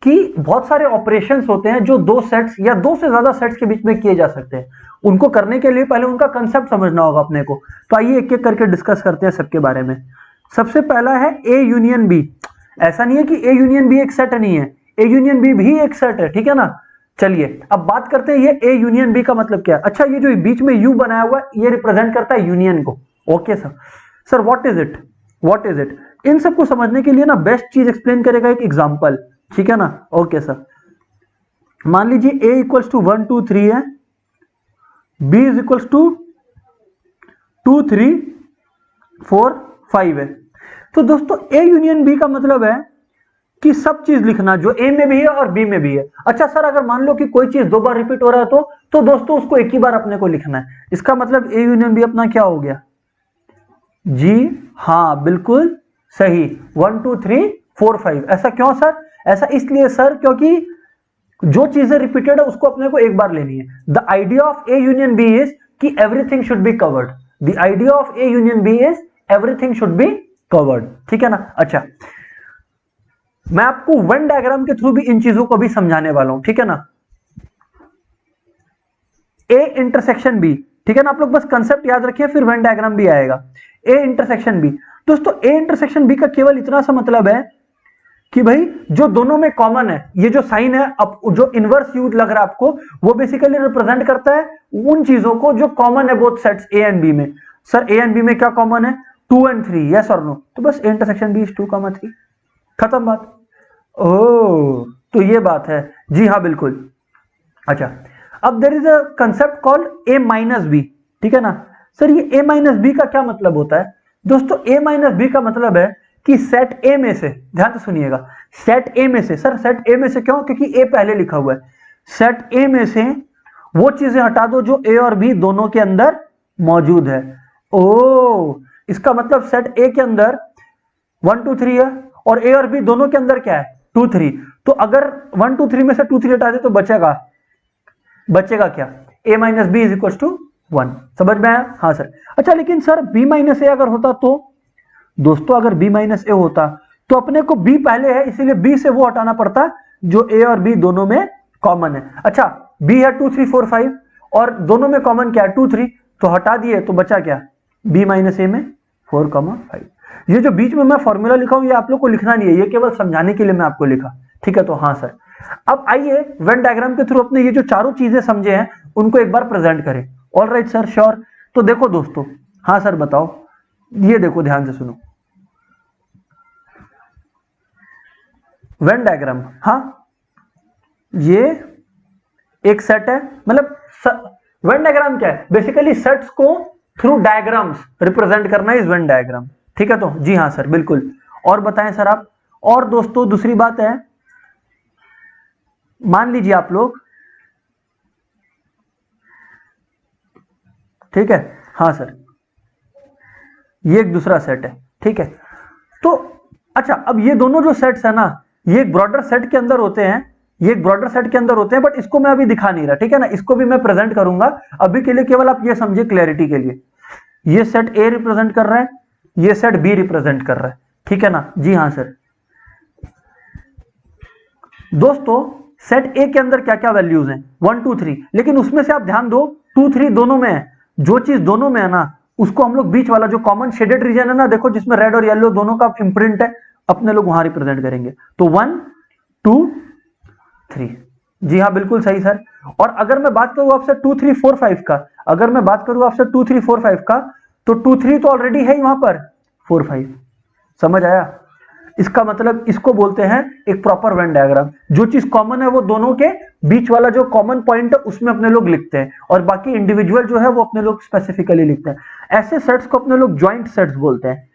कि बहुत सारे ऑपरेशंस होते हैं जो दो सेट्स या दो से ज्यादा सेट्स के बीच में किए जा सकते हैं। उनको करने के लिए पहले उनका कंसेप्ट समझना होगा अपने को। तो आइए एक एक करके डिस्कस करते हैं सबके बारे में। सबसे पहला है ए यूनियन बी। ऐसा नहीं है कि ए यूनियन बी एक सेट नहीं है, ए यूनियन बी भी एक सेट है, ठीक है ना। चलिए अब बात करते हैं ये ए यूनियन बी का मतलब क्या है। अच्छा ये जो बीच में यू बनाया हुआ है ये रिप्रेजेंट करता है यूनियन को। Okay sir, sir what is it, what is it. इन सबको समझने के लिए ना बेस्ट चीज एक्सप्लेन करेगा एक एग्जांपल, ठीक है ना। ओके सर, मान लीजिए a इक्वल्स टू 1 2 3 है, b इज इक्वल्स टू 2 3 4 5 है। तो दोस्तों a यूनियन b का मतलब है कि सब चीज लिखना जो a में भी है और b में भी है। अच्छा सर अगर मान लो कि कोई चीज दो बार रिपीट हो रहा है तो दोस्तों उसको एक ही बार अपने को लिखना है। इसका मतलब a यूनियन b अपना क्या हो गया, जी हाँ बिल्कुल सही, 1 2 3 4 5। ऐसा क्यों सर, ऐसा इसलिए सर क्योंकि जो चीजें रिपीटेड है उसको अपने को एक बार लेनी है। The idea of A union B is कि everything should be covered. The idea of A union B is everything should be covered, ठीक है ना। अच्छा मैं आपको वेन डायग्राम के थ्रू भी इन चीजों को भी समझाने वाला हूं, ठीक है ना। ए इंटरसेक्शन बी, ठीक है ना। आप लोग बस कंसेप्ट याद रखिए फिर वेन डायग्राम भी आएगा। ए इंटरसेक्शन बी, दोस्तों ए इंटरसेक्शन बी का केवल इतना सा मतलब है कि भाई जो दोनों में कॉमन है, ये जो साइन है अब जो इनवर्स यूज लग रहा है आपको, वो बेसिकली रिप्रेजेंट करता है उन चीजों को जो कॉमन है both sets A and B में। सर ए एंड बी में क्या कॉमन है, 2 and 3, यस और नो। तो बस ए इंटरसेक्शन बी इज 2, 3, खत्म बात। ओह तो ये बात है, जी हाँ बिल्कुल। अच्छा अब there is a concept called A minus B, ठीक है ना। सर ये ए माइनस बी का क्या मतलब होता है, दोस्तों ए माइनस बी का मतलब है कि सेट ए में से, ध्यान से सुनिएगा, सेट ए में से, सर सेट ए में से क्यों, क्योंकि ए पहले लिखा हुआ है। सेट ए में से वो चीजें हटा दो जो ए और बी दोनों के अंदर मौजूद है। ओ इसका मतलब सेट ए के अंदर 1 2 3 है और ए और बी दोनों के अंदर क्या है, 2 3। तो अगर 1 2 3 में से 2 3 हटा दे तो बचेगा क्या, a minus B is equal to 1। समझ में आया, हाँ सर। अच्छा लेकिन सर b माइनस ए अगर होता तो, दोस्तों अगर b माइनस ए होता तो अपने को b पहले है इसीलिए b से वो हटाना पड़ता जो a और b दोनों में कॉमन है। अच्छा b है 2 3 4 5 और दोनों में कॉमन क्या है 2 3, तो हटा दिए तो बचा क्या, b माइनस ए में 4 5। ये जो बीच में मैं फॉर्मूला लिखा हूं ये आप लोग को लिखना नहीं है, ये केवल समझाने के लिए मैं आपको लिखा, ठीक है। तो हाँ सर, अब आइए वेन डायग्राम के थ्रू अपने ये जो चारों चीजें समझे हैं उनको एक बार प्रेजेंट करें। All right sir, sure. तो देखो दोस्तों, हाँ सर बताओ, ये देखो ध्यान से सुनो वेन डायग्राम। हाँ ये एक सेट है, मतलब वेन डायग्राम क्या है, बेसिकली सेट्स को थ्रू डायग्राम्स रिप्रेजेंट करना इज वेन डायग्राम, ठीक है। तो जी हाँ सर बिल्कुल। और बताएं सर आप। और दोस्तों दूसरी बात है, मान लीजिए आप लोग, ठीक है, हाँ सर ये एक दूसरा सेट है, ठीक है। तो अच्छा अब ये दोनों जो सेट्स है ना ये एक ब्रॉडर सेट के अंदर होते हैं, ये एक ब्रॉडर सेट के अंदर होते हैं, बट इसको मैं अभी दिखा नहीं रहा, ठीक है ना। इसको भी मैं प्रेजेंट करूंगा, अभी के लिए केवल आप ये समझिए क्लैरिटी के लिए। ये सेट ए रिप्रेजेंट कर रहा है, ये सेट बी रिप्रेजेंट कर रहा है, ठीक है ना। जी हाँ सर। दोस्तों सेट ए के अंदर क्या क्या वैल्यूज हैं, 1 2 3, लेकिन उसमें से आप ध्यान दो 2 3 दोनों में है। जो चीज दोनों में है ना उसको हम लोग बीच वाला जो कॉमन शेडेड रीजन है ना, देखो जिसमें रेड और येलो दोनों का इंप्रिंट है, अपने लोग वहां रिप्रेजेंट करेंगे। तो 1 2 3, जी हाँ बिल्कुल सही सर। और अगर मैं बात करूं आपसे 2 3 4 5 का, अगर मैं बात करूं आपसे 2 3 4 5 का, तो 2 3 तो ऑलरेडी है ही वहां पर, 4 5। समझ आया, इसका मतलब इसको बोलते हैं एक प्रॉपर वेन डायग्राम। जो चीज कॉमन है वो दोनों के बीच वाला जो कॉमन पॉइंट है उसमें अपने लोग लिखते हैं, और बाकी इंडिविजुअल जो है वो अपने लोग स्पेसिफिकली लिखते हैं। ऐसे सेट्स को अपने लोग ज्वाइंट सेट्स बोलते हैं।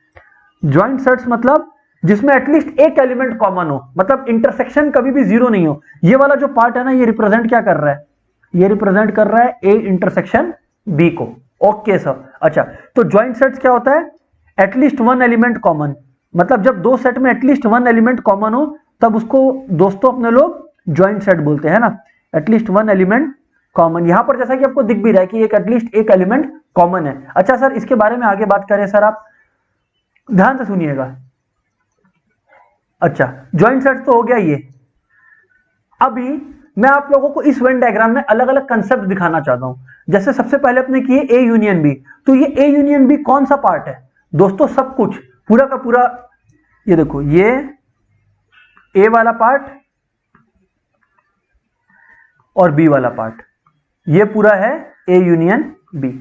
ज्वाइंट सेट्स मतलब जिसमें एटलीस्ट एक एलिमेंट कॉमन हो, मतलब इंटरसेक्शन कभी भी जीरो नहीं हो। ये वाला जो पार्ट है ना, ये रिप्रेजेंट क्या कर रहा है, ये रिप्रेजेंट कर रहा है ए इंटरसेक्शन बी को। Okay sir. अच्छा, तो ज्वाइंट सेट्स क्या होता है, एटलीस्ट वन एलिमेंट कॉमन, मतलब जब दो सेट में एटलीस्ट वन एलिमेंट कॉमन हो तब उसको दोस्तों अपने लोग ज्वाइंट सेट बोलते हैं ना, एटलीस्ट वन एलिमेंट कॉमन। यहां पर जैसा कि आपको दिख भी रहा है कि एक एटलीस्ट एक एलिमेंट कॉमन है। अच्छा सर, इसके बारे में आगे बात करें सर, आप ध्यान से सुनिएगा। अच्छा, ज्वाइंट सेट तो हो गया ये। अभी मैं आप लोगों को इस वेन डायग्राम में अलग अलग कंसेप्ट दिखाना चाहता हूं। जैसे सबसे पहले अपने किए ए यूनियन बी, तो ये ए यूनियन बी कौन सा पार्ट है दोस्तों, सब कुछ पूरा का पूरा, ये देखो ये ए वाला पार्ट और बी वाला पार्ट, ये पूरा है ए यूनियन बी।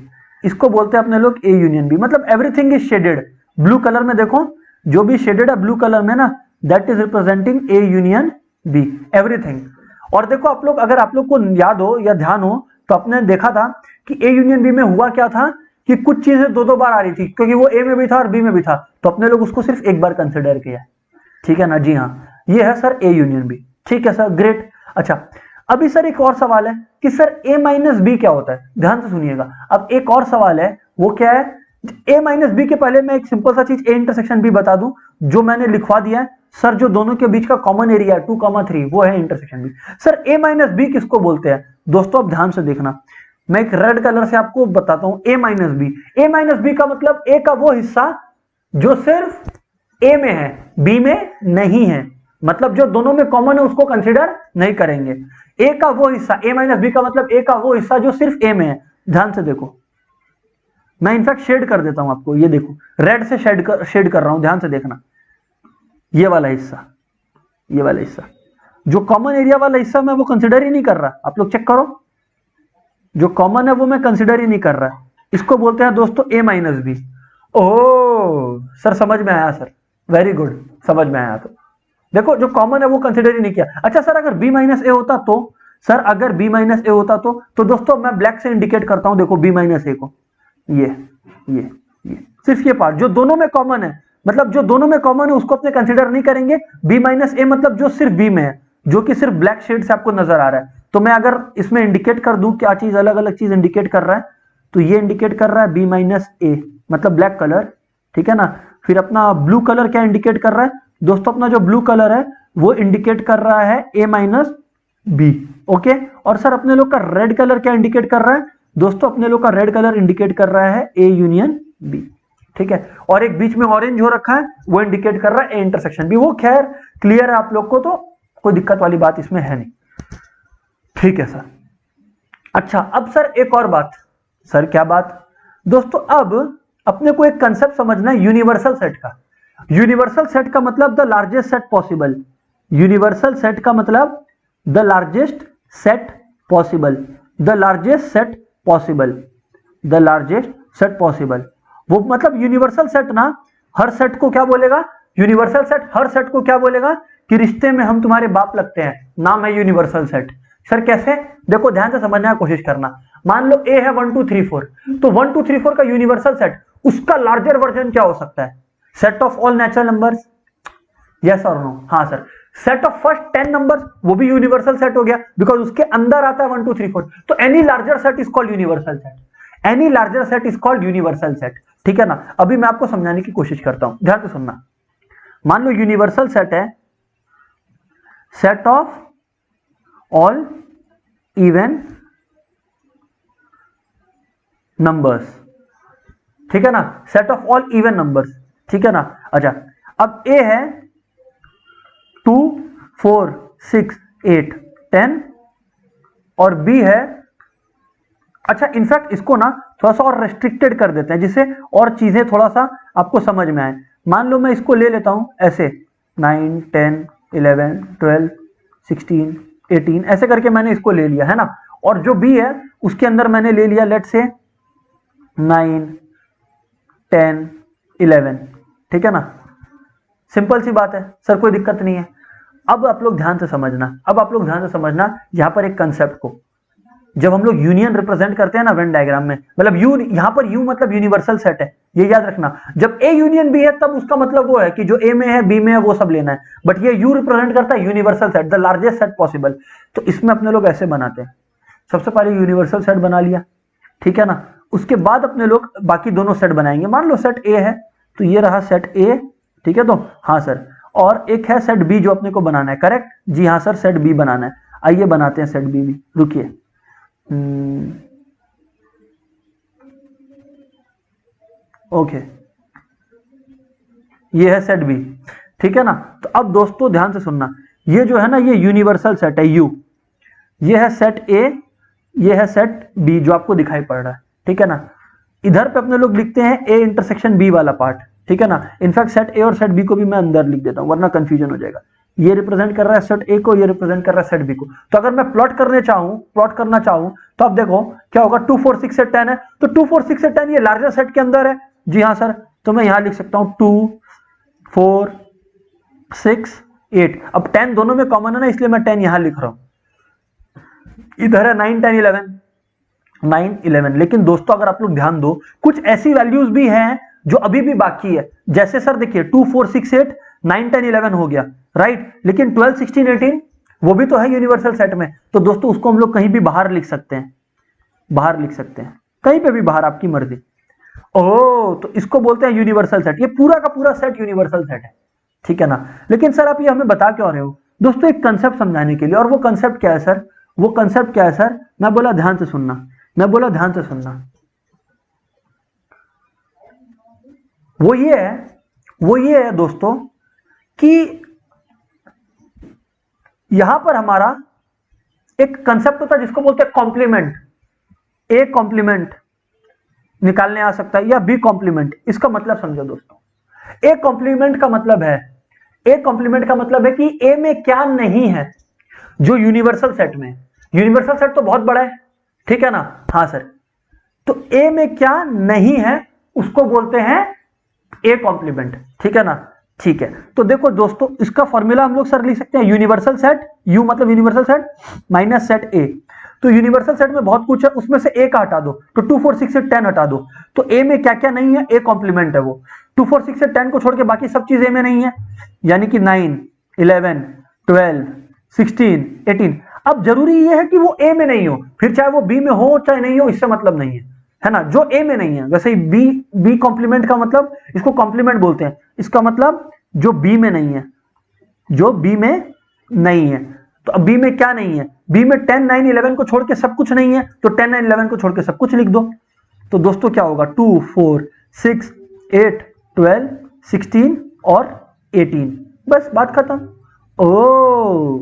इसको बोलते हैं अपने लोग ए यूनियन बी, मतलब everything is shaded blue colour में। देखो जो भी शेडेड है ब्लू कलर में ना, that is representing A union B, everything. और देखो आप लोग, अगर आप लोग को याद हो या ध्यान हो तो आपने देखा था कि ए यूनियन बी में हुआ क्या था कि कुछ चीजें दो दो बार आ रही थी, क्योंकि वो ए में भी था और बी में भी था, तो अपने लोग उसको सिर्फ एक बार कंसिडर किया। ठीक है ना, जी हाँ, ये है सर ए यूनियन बी। ठीक है सर, ग्रेट। अच्छा, अभी सर एक और सवाल है कि सर ए माइनस बी क्या होता है, ध्यान से सुनिएगा। अब एक और सवाल है, वो क्या है, ए माइनस बी के पहले मैं एक सिंपल सा चीज ए इंटरसेक्शन बी बता दूं, जो मैंने लिखवा दिया है सर, जो दोनों के बीच का कॉमन एरिया है 2,3, वो है इंटरसेक्शन बी। सर ए माइनस बी किसको बोलते हैं दोस्तों, अब ध्यान से देखना, मैं एक रेड कलर से आपको बताता हूं ए माइनस बी। ए माइनस बी का मतलब ए का वो हिस्सा जो सिर्फ ए में है, बी में नहीं है, मतलब जो दोनों में कॉमन है उसको कंसीडर नहीं करेंगे। ए का वो हिस्सा, ए माइनस बी का मतलब ए का वो हिस्सा जो सिर्फ ए में है। ध्यान से देखो, मैं इनफैक्ट शेड कर देता हूं आपको, ये देखो रेड से शेड कर रहा हूं, ध्यान से देखना। ये वाला हिस्सा, ये वाला हिस्सा जो कॉमन एरिया वाला हिस्सा मैं वो कंसीडर ही नहीं कर रहा, आप लोग चेक करो, जो कॉमन है वो मैं कंसीडर ही नहीं कर रहा। इसको बोलते हैं दोस्तों ए माइनस बी। ओह सर, समझ में आया सर, वेरी गुड, समझ में आया। तो देखो जो कॉमन है वो कंसीडर ही नहीं किया। अच्छा सर, अगर बी माइनस ए होता तो, सर अगर बी माइनस ए होता तो दोस्तों मैं ब्लैक से इंडिकेट करता हूं, देखो बी माइनस ए को, ये सिर्फ ये पार्ट जो दोनों में कॉमन है, मतलब जो दोनों में कॉमन है उसको अपने कंसीडर नहीं करेंगे। बी माइनस ए मतलब जो सिर्फ बी में है, जो कि सिर्फ ब्लैक शेड से आपको नजर आ रहा है। तो मैं अगर इसमें इंडिकेट कर दूं क्या चीज, अलग अलग चीज इंडिकेट कर रहा है, तो ये इंडिकेट कर रहा है बी माइनस ए, मतलब ब्लैक कलर। ठीक है ना, फिर अपना ब्लू कलर क्या इंडिकेट कर रहा है दोस्तों, अपना जो ब्लू कलर है वो इंडिकेट कर रहा है ए माइनस बी। ओके, और सर अपने लोग का रेड कलर क्या इंडिकेट कर रहा है दोस्तों, अपने लोग का रेड कलर इंडिकेट कर रहा है ए यूनियन बी। ठीक है, और एक बीच में ऑरेंज हो रखा है वो इंडिकेट कर रहा है ए इंटरसेक्शन बी। वो खैर क्लियर है आप लोग को, तो कोई दिक्कत वाली बात इसमें है नहीं। ठीक है सर। अच्छा, अब सर एक और बात, सर क्या बात दोस्तों, अब अपने को एक कंसेप्ट समझना है यूनिवर्सल सेट का। यूनिवर्सल सेट का मतलब the largest set possible. Universal set का मतलब the largest set possible, the largest set possible, the largest set possible. वो मतलब यूनिवर्सल सेट ना हर सेट को क्या बोलेगा, यूनिवर्सल सेट हर सेट को क्या बोलेगा कि रिश्ते में हम तुम्हारे बाप लगते हैं, नाम है यूनिवर्सल सेट। सर कैसे, देखो ध्यान से समझने की कोशिश करना। मान लो ए है 1 2 3 4, तो 1 2 3 4 का यूनिवर्सल सेट, उसका लार्जर वर्जन क्या हो सकता है, set of all natural numbers, yes और नो। हाँ sir, set of first 10 numbers वो भी यूनिवर्सल सेट हो गया, बिकॉज उसके अंदर आता है 1 2 3 4। तो any larger set is called universal set, any larger set is called universal set. ठीक है ना, अभी मैं आपको समझाने की कोशिश करता हूं, ध्यान से सुनना। मान लो यूनिवर्सल सेट है set of all even numbers, ठीक है ना, set of all even numbers. ठीक है ना। अच्छा, अब ए है 2 4 6 8 10 और बी है, अच्छा इनफैक्ट इसको ना थोड़ा सा और रेस्ट्रिक्टेड कर देते हैं जिससे और चीजें थोड़ा सा आपको समझ में आए। मान लो मैं इसको ले लेता हूं ऐसे 9 10 11 12 16 18 ऐसे करके मैंने इसको ले लिया है ना, और जो बी है उसके अंदर मैंने ले लिया लेट से 9 10 11। ठीक है ना, सिंपल सी बात है सर, कोई दिक्कत नहीं है। अब आप लोग ध्यान से समझना, अब आप लोग ध्यान से समझना यहां पर एक कंसेप्ट को। जब हम लोग यूनियन रिप्रेजेंट करते हैं ना वेन डायग्राम में, मतलब यू, यहां पर यू मतलब यूनिवर्सल सेट है, ये याद रखना। जब ए यूनियन बी है तब उसका मतलब वो है कि जो ए में है बी में है वो सब लेना है, बट ये यू रिप्रेजेंट करता है universal set, the largest set possible. तो इसमें अपने लोग ऐसे बनाते हैं, सबसे पहले यूनिवर्सल सेट बना लिया, ठीक है ना। उसके बाद अपने लोग बाकी दोनों सेट बनाएंगे। मान लो सेट ए है तो ये रहा सेट ए, ठीक है। तो हाँ सर, और एक है सेट बी जो अपने को बनाना है, करेक्ट जी हाँ सर, सेट बी बनाना है। आइए बनाते हैं सेट बी भी, रुकिए। ओके, ये है सेट बी, ठीक है ना। तो अब दोस्तों ध्यान से सुनना, ये जो है ना ये यूनिवर्सल सेट है यू, ये है सेट ए, ये है सेट बी जो आपको दिखाई पड़ रहा है, ठीक है ना। इधर पे अपने लोग लिखते हैं ए इंटरसेक्शन बी वाला पार्ट, ठीक है ना। इनफैक्ट सेट ए और सेट बी को भी मैं अंदर लिख देता हूं वरना कंफ्यूजन हो जाएगा। ये रिप्रेजेंट कर रहा है सेट ए को, ये रिप्रेजेंट कर रहा है सेट बी को। तो अगर मैं प्लॉट करना चाहूं तो आप देखो क्या होगा, 2 4 6 से 10 है, तो 2 4 6 से 10 ये लार्जर सेट के अंदर है, जी हाँ सर। तो मैं यहां लिख सकता हूं 2 4 6 8। अब 10 दोनों में कॉमन है ना, इसलिए मैं 10 यहां लिख रहा हूं। इधर है 9 10 11, 9 11। लेकिन दोस्तों अगर आप लोग ध्यान दो, कुछ ऐसी वैल्यूज भी हैं जो अभी भी बाकी है। जैसे सर देखिए 2 4 6 8 9 10 11 हो गया, राइट। लेकिन 12 16 18 वो भी तो है यूनिवर्सल सेट में। तो दोस्तों उसको हम लोग कहीं भी बाहर लिख सकते हैं, बाहर लिख सकते हैं, कहीं पे भी बाहर, आपकी मर्जी। ओह, तो इसको बोलते हैं यूनिवर्सल सेट। ये पूरा का पूरा सेट यूनिवर्सल सेट है, ठीक है ना। लेकिन सर आप ये हमें बता क्यों रहे हो दोस्तों? एक कंसेप्ट समझाने के लिए। और वो कंसेप्ट क्या है सर? वो कंसेप्ट क्या है सर? मैं बोला ध्यान से सुनना, मैं बोला ध्यान से सुनना। वो ये है दोस्तों कि यहां पर हमारा एक कंसेप्ट होता है जिसको बोलते हैं कॉम्प्लीमेंट। ए कॉम्प्लीमेंट निकालने आ सकता है या बी कॉम्प्लीमेंट। इसका मतलब समझो दोस्तों, ए कॉम्प्लीमेंट का मतलब है, ए कॉम्प्लीमेंट का मतलब है कि ए में क्या नहीं है जो यूनिवर्सल सेट में। यूनिवर्सल सेट तो बहुत बड़ा है, ठीक है ना। हाँ सर, तो ए में क्या नहीं है उसको बोलते हैं ए कॉम्प्लीमेंट, ठीक है ना। ठीक है, तो देखो दोस्तों इसका फॉर्मूला हम लोग सर लिख सकते हैं, यूनिवर्सल सेट, यू मतलब यूनिवर्सल सेट माइनस सेट ए। तो यूनिवर्सल सेट में बहुत कुछ है, उसमें से ए का हटा दो, तो 2 4 6 से 10 हटा दो। तो ए में क्या क्या नहीं है? ए कॉम्प्लीमेंट है वो। 2 4 6 से 10 को छोड़ के बाकी सब चीज ए में नहीं है, यानी कि 9 11 12 16 18। अब जरूरी ये है कि वो ए में नहीं हो, फिर चाहे वो बी में हो चाहे नहीं हो, इससे मतलब नहीं है ना। जो ए में नहीं है, वैसे ही बी कॉम्प्लीमेंट का मतलब, इसको कॉम्प्लीमेंट बोलते हैं, इसका मतलब जो बी में नहीं है, जो बी में नहीं है। तो अब बी में क्या नहीं है? बी में 10 9 11 को छोड़ के सब कुछ नहीं है, तो 10 9 11 को छोड़ के सब कुछ लिख दो। तो दोस्तों क्या होगा, 2 4 6 8 12 16 और 18, बस बात खत्म। ओ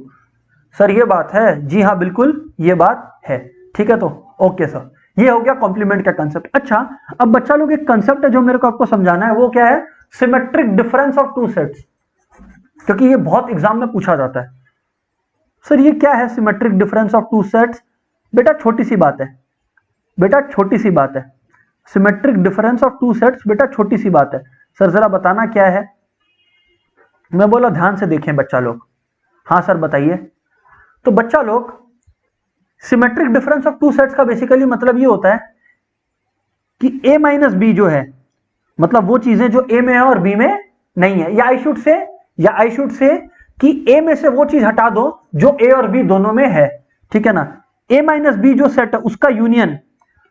सर ये बात है? जी हाँ बिल्कुल ये बात है, ठीक है। तो ओके सर, ये हो गया कॉम्प्लीमेंट का कंसेप्ट। अच्छा, अब बच्चा लोग एक कंसेप्ट है जो मेरे को आपको समझाना है, वो क्या है? Symmetric difference of two sets, क्योंकि ये बहुत एग्जाम में पूछा जाता है। सर ये क्या है symmetric difference of two sets? बेटा छोटी सी बात है, बेटा छोटी सी बात है। Symmetric difference of two sets बेटा छोटी सी बात है। सर जरा बताना क्या है? मैं बोला ध्यान से देखें बच्चा लोग। हाँ सर बताइए। तो बच्चा लोग, symmetric difference of two sets का बेसिकली मतलब ये होता है कि ए माइनस बी जो है, मतलब वो चीजें जो ए में है और बी में नहीं है, या आई शुड से कि ए में से वो चीज हटा दो जो ए और बी दोनों में है, ठीक है ना। ए माइनस बी जो सेट है उसका यूनियन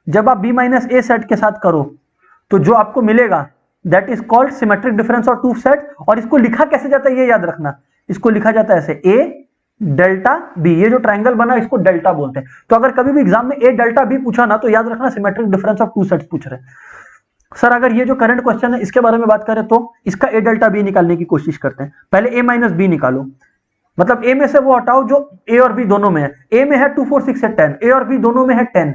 जब आप बी माइनस ए सेट के साथ करो तो जो आपको मिलेगा that is called symmetric difference of two set. और इसको लिखा कैसे जाता है ये याद रखना, इसको लिखा जाता है ऐसे, ए डेल्टा बी। ये जो ट्रायंगल बना इसको डेल्टा बोलते हैं। तो अगर कभी भी एग्जाम में ए डेल्टा बी पूछा ना, तो याद रखना symmetric difference of two sets पूछ रहे हैं। सर अगर ये जो करंट क्वेश्चन है इसके बारे में बात करें तो इसका ए डेल्टा बी निकालने की कोशिश करते हैं। पहले ए माइनस बी निकालो, मतलब ए में से वो हटाओ जो ए और बी दोनों में है। ए में है 2 4 6 से 10, ए और बी दोनों में है 10,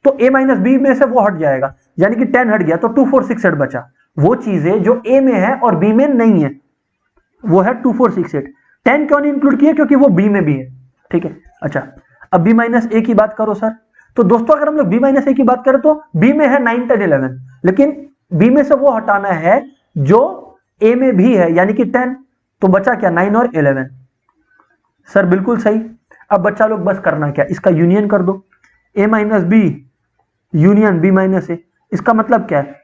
तो ए माइनस बी में से वो हट जाएगा, यानी कि 10 हट गया, तो 2 4 6 8 बचा। वो चीजें जो ए में है और बी में नहीं है वो है 2 4 6 8। 10 क्यों नहीं इंक्लूड किया? क्योंकि वो बी में भी है, ठीक है। अच्छा, अब बी माइनस ए की बात करो सर। तो दोस्तों अगर हम लोग बी माइनस ए की बात करें तो बी में है 9 10 11, लेकिन बी में से वो हटाना है जो ए में भी है, यानी कि 10, तो बचा क्या? 9 और 11। सर बिल्कुल सही। अब बच्चा लोग बस करना क्या, इसका यूनियन कर दो। A minus B union B minus A. इसका मतलब क्या है,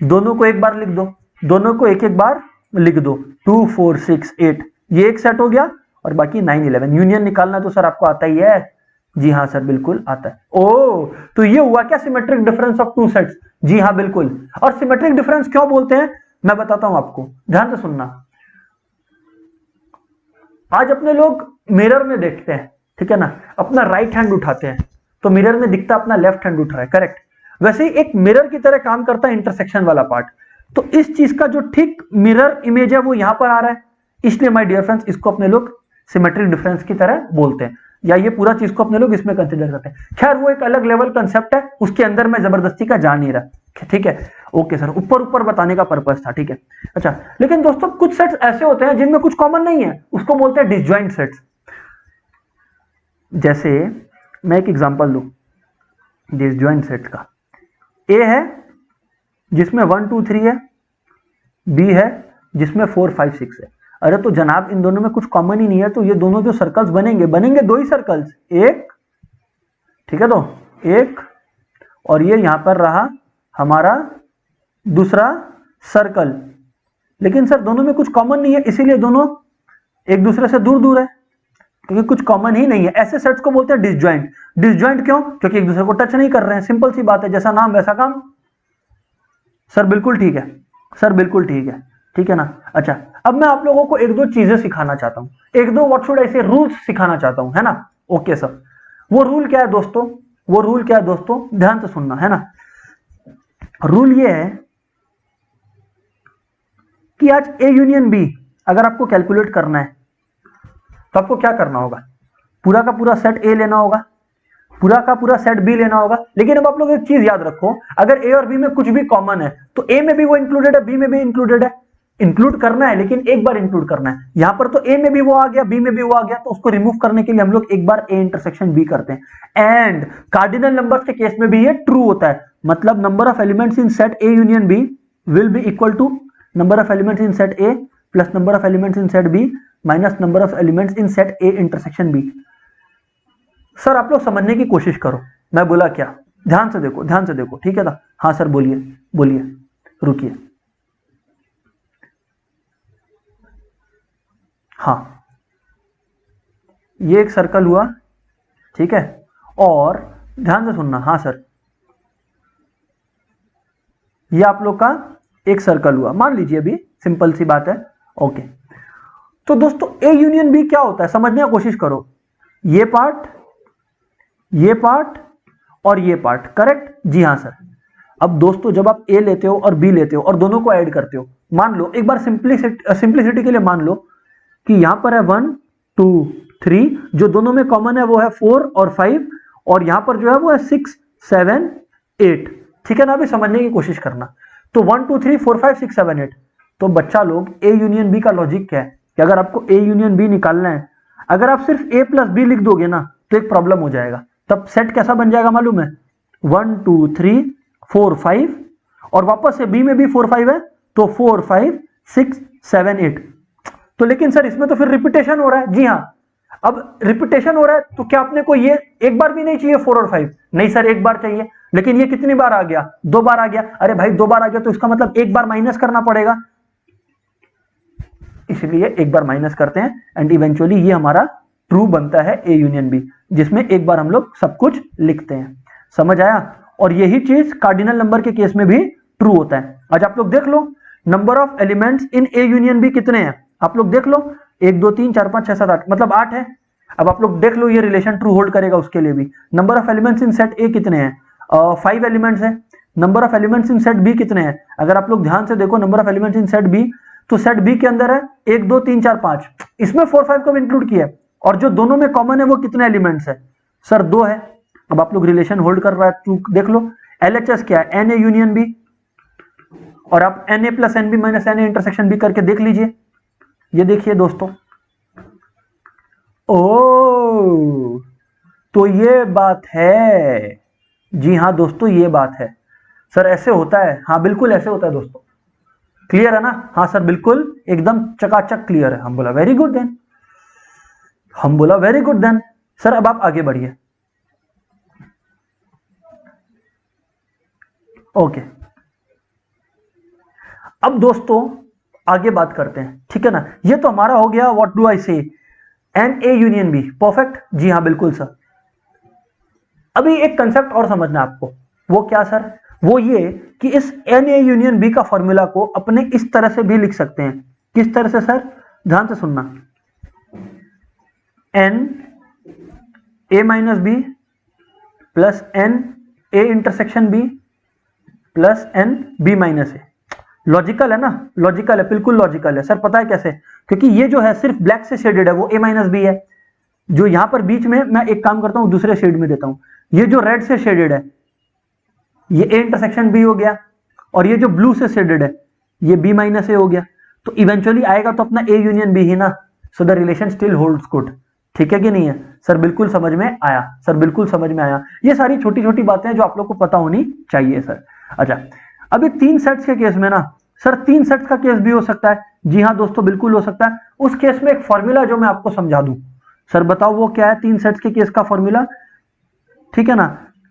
दोनों को एक बार लिख दो, दोनों को एक एक बार लिख दो। 2 4 6 8 ये एक सेट हो गया और बाकी 9 11। यूनियन निकालना तो सर आपको आता ही है। जी हाँ सर बिल्कुल आता है। ओ तो ये हुआ क्या, symmetric difference of two sets. जी हाँ बिल्कुल। और सिमेट्रिक डिफरेंस क्यों बोलते हैं मैं बताता हूं आपको, ध्यान से सुनना। आज अपने लोग मिरर में देखते हैं, ठीक है ना, अपना राइट हैंड उठाते हैं तो मिरर में दिखता अपना लेफ्ट हैंड उठ रहा है, करेक्ट। वैसे ही एक मिरर की तरह काम करता है इंटरसेक्शन वाला पार्ट। तो इस चीज का जो ठीक मिरर इमेज है वो यहां पर आ रहा है, इसलिए माय डियर फ्रेंड्स इसको अपने लोग सिमेट्रिक डिफरेंस की तरह बोलते हैं, या ये पूरा चीज को अपने लोग इसमें कंसीडर करते हैं। खैर वो एक अलग लेवल कंसेप्ट है, उसके अंदर मैं जबरदस्ती का जा नहीं रहा, ठीक है। ओके सर, ऊपर ऊपर बताने का पर्पस था, ठीक है। अच्छा लेकिन दोस्तों कुछ सेट्स ऐसे होते हैं जिनमें कुछ कॉमन नहीं है, उसको बोलते हैं डिसजॉइंट सेट्स। जैसे मैं एक एग्जांपल दूं डिसजॉइंट सेट्स का। ए है जिसमें 1 2 3 है, बी है जिसमें 4 5 6 है। अरे तो जनाब इन दोनों में कुछ कॉमन ही नहीं है, तो ये दोनों जो सर्कल्स बनेंगे दो ही सर्कल्स, एक, ठीक है, तो एक, और ये यहां पर रहा हमारा दूसरा सर्कल। लेकिन सर दोनों में कुछ कॉमन नहीं है, इसीलिए दोनों एक दूसरे से दूर दूर है, क्योंकि कुछ कॉमन ही नहीं है। ऐसे सेट्स को बोलते हैं डिसजॉइंट। डिसजॉइंट क्यों, क्योंकि एक दूसरे को टच नहीं कर रहे हैं, सिंपल सी बात है, जैसा नाम वैसा काम। सर बिल्कुल ठीक है, सर बिल्कुल ठीक है, ठीक है ना। अच्छा अब मैं आप लोगों को एक दो चीजें सिखाना चाहता हूं, एक दो व्हाट शुड आई से रूल्स सिखाना चाहता हूं, है ना। ओके सर, वो रूल क्या है दोस्तों, वो रूल क्या है दोस्तों, ध्यान से सुनना, है ना। रूल ये है कि आज ए यूनियन बी अगर आपको कैलकुलेट करना है तो आपको क्या करना होगा, पूरा का पूरा सेट ए लेना होगा, पूरा का पूरा सेट बी लेना होगा। लेकिन अब आप लोग एक चीज याद रखो, अगर ए और बी में कुछ भी कॉमन है तो ए में भी वो इंक्लूडेड है, बी में भी इंक्लूडेड है। इंक्लूड करना है लेकिन एक बार इंक्लूड करना है। यहां पर तो ए में भी वो आ गया, बी में भी वो आ गया, तो उसको रिमूव करने के लिए हम लोग एक बार ए इंटरसेक्शन बी करते हैं। एंड कार्डिनल नंबर्स के केस में भी ये ट्रू होता है, मतलब number of elements in set A union B will be equal to number of elements in set A plus number of elements in set B minus number of elements in set A intersection B. Sir आप लोग समझने की कोशिश करो मैं बोला क्या, ध्यान से देखो, ध्यान से देखो, ठीक है ना। हाँ सर बोलिए बोलिए, रुकिए। हाँ ये एक सर्कल हुआ, ठीक है, और ध्यान से सुनना। हाँ सर ये आप लोग का एक सर्कल हुआ, मान लीजिए, अभी सिंपल सी बात है। ओके तो दोस्तों ए यूनियन बी क्या होता है समझने की कोशिश करो, ये पार्ट, ये पार्ट और ये पार्ट, करेक्ट। जी हाँ सर। अब दोस्तों जब आप ए लेते हो और बी लेते हो और दोनों को ऐड करते हो, मान लो एक बार सिंप्लिसिटी के लिए मान लो कि यहां पर है 1 2 3, जो दोनों में कॉमन है वो है 4 और 5, और यहां पर जो है वो है 6 7 8, ठीक है ना। अभी समझने की कोशिश करना, तो 1 2 3 4 5 6 7 8। तो बच्चा लोग ए यूनियन बी का लॉजिक क्या है कि अगर आपको ए यूनियन बी निकालना है, अगर आप सिर्फ ए प्लस बी लिख दोगे ना तो एक प्रॉब्लम हो जाएगा। तब सेट कैसा बन जाएगा मालूम है, 1 2 3 4 5, और वापस से बी में भी 4 5 है तो 4 5 6 7 8। तो लेकिन सर इसमें तो फिर रिपीटेशन हो रहा है। जी हाँ, अब रिपीटेशन हो रहा है तो क्या आपने को ये एक बार भी नहीं चाहिए 4 और 5? नहीं सर एक बार चाहिए, लेकिन ये कितनी बार आ गया, 2 बार आ गया। अरे भाई 2 बार आ गया तो इसका मतलब एक बार माइनस करना पड़ेगा, इसलिए एक बार माइनस करते हैं एंड इवेंचुअली ये हमारा ट्रू बनता है ए यूनियन बी, जिसमें एक बार हम लोग सब कुछ लिखते हैं। समझ आया। और यही चीज कार्डिनल नंबर के केस में भी ट्रू होता है। आज आप लोग देख लो number of elements in A union B कितने हैं, आप लोग देख लो 1 2 3 4 5 6 7 8, मतलब 8 है। अब आप लोग देख लो ये रिलेशन ट्रू होल्ड करेगा उसके लिए भी। Number of elements in set A कितने हैं, 5 एलिमेंट्स है। Number of elements in set B कितने हैं, अगर आप लोग ध्यान से देखो number of elements in set B, तो सेट बी के अंदर है 1 2 3 4 5, इसमें 4 5 को भी इंक्लूड किया है। और जो दोनों में कॉमन है वो कितने एलिमेंट्स है, सर 2 है। अब आप लोग रिलेशन होल्ड कर रहा है, देख लो एलएचएस क्या है, एन ए यूनियन बी, और आप n A plus n B minus n A intersection B करके देख लीजिए। ये देखिए दोस्तों, ओ तो ये बात है। जी हाँ दोस्तों ये बात है। सर ऐसे होता है, हाँ बिल्कुल ऐसे होता है दोस्तों। क्लियर है ना, हाँ सर बिल्कुल एकदम चकाचक क्लियर है। हम बोला वेरी गुड देन, हम बोला वेरी गुड देन। सर अब आप आगे बढ़िए, ओके, अब दोस्तों आगे बात करते हैं, ठीक है ना। ये तो हमारा हो गया what do I say, n A union B, perfect, जी हाँ बिल्कुल सर। अभी एक कंसेप्ट और समझना है आपको, वो क्या सर, वो ये कि इस एन ए यूनियन बी का फॉर्मूला को अपने इस तरह से भी लिख सकते हैं। किस तरह से सर, ध्यान से सुनना, n A minus B plus n A intersection B plus n B minus A. Logical है ना, लॉजिकल है, बिल्कुल लॉजिकल है सर। पता है कैसे, क्योंकि ये जो है सिर्फ ब्लैक से शेडेड है, वो ए माइनस बी है। जो यहां पर बीच में, मैं एक काम करता हूं दूसरे शेड में देता हूं, ये जो रेड से शेडेड है ये ए इंटरसेक्शन बी हो गया, और ये जो ब्लू से शेडेड है ये बी माइनस ए हो गया। तो इवेंचुअली आएगा तो अपना ए यूनियन बी ही ना, so the relation still holds good. ठीक है कि नहीं है सर, बिल्कुल समझ में आया सर, बिल्कुल समझ में आया। ये सारी छोटी छोटी बातें हैं जो आप लोग को पता होनी चाहिए सर। अच्छा, अभी 3 सेट्स के केस में ना सर, 3 सेट्स का केस भी हो सकता है, जी हाँ दोस्तों बिल्कुल हो सकता है। उस केस में एक फॉर्मूला जो मैं आपको समझा दूं, सर बताओ वो क्या है 3 सेट्स के केस का फॉर्मूला, ठीक है ना।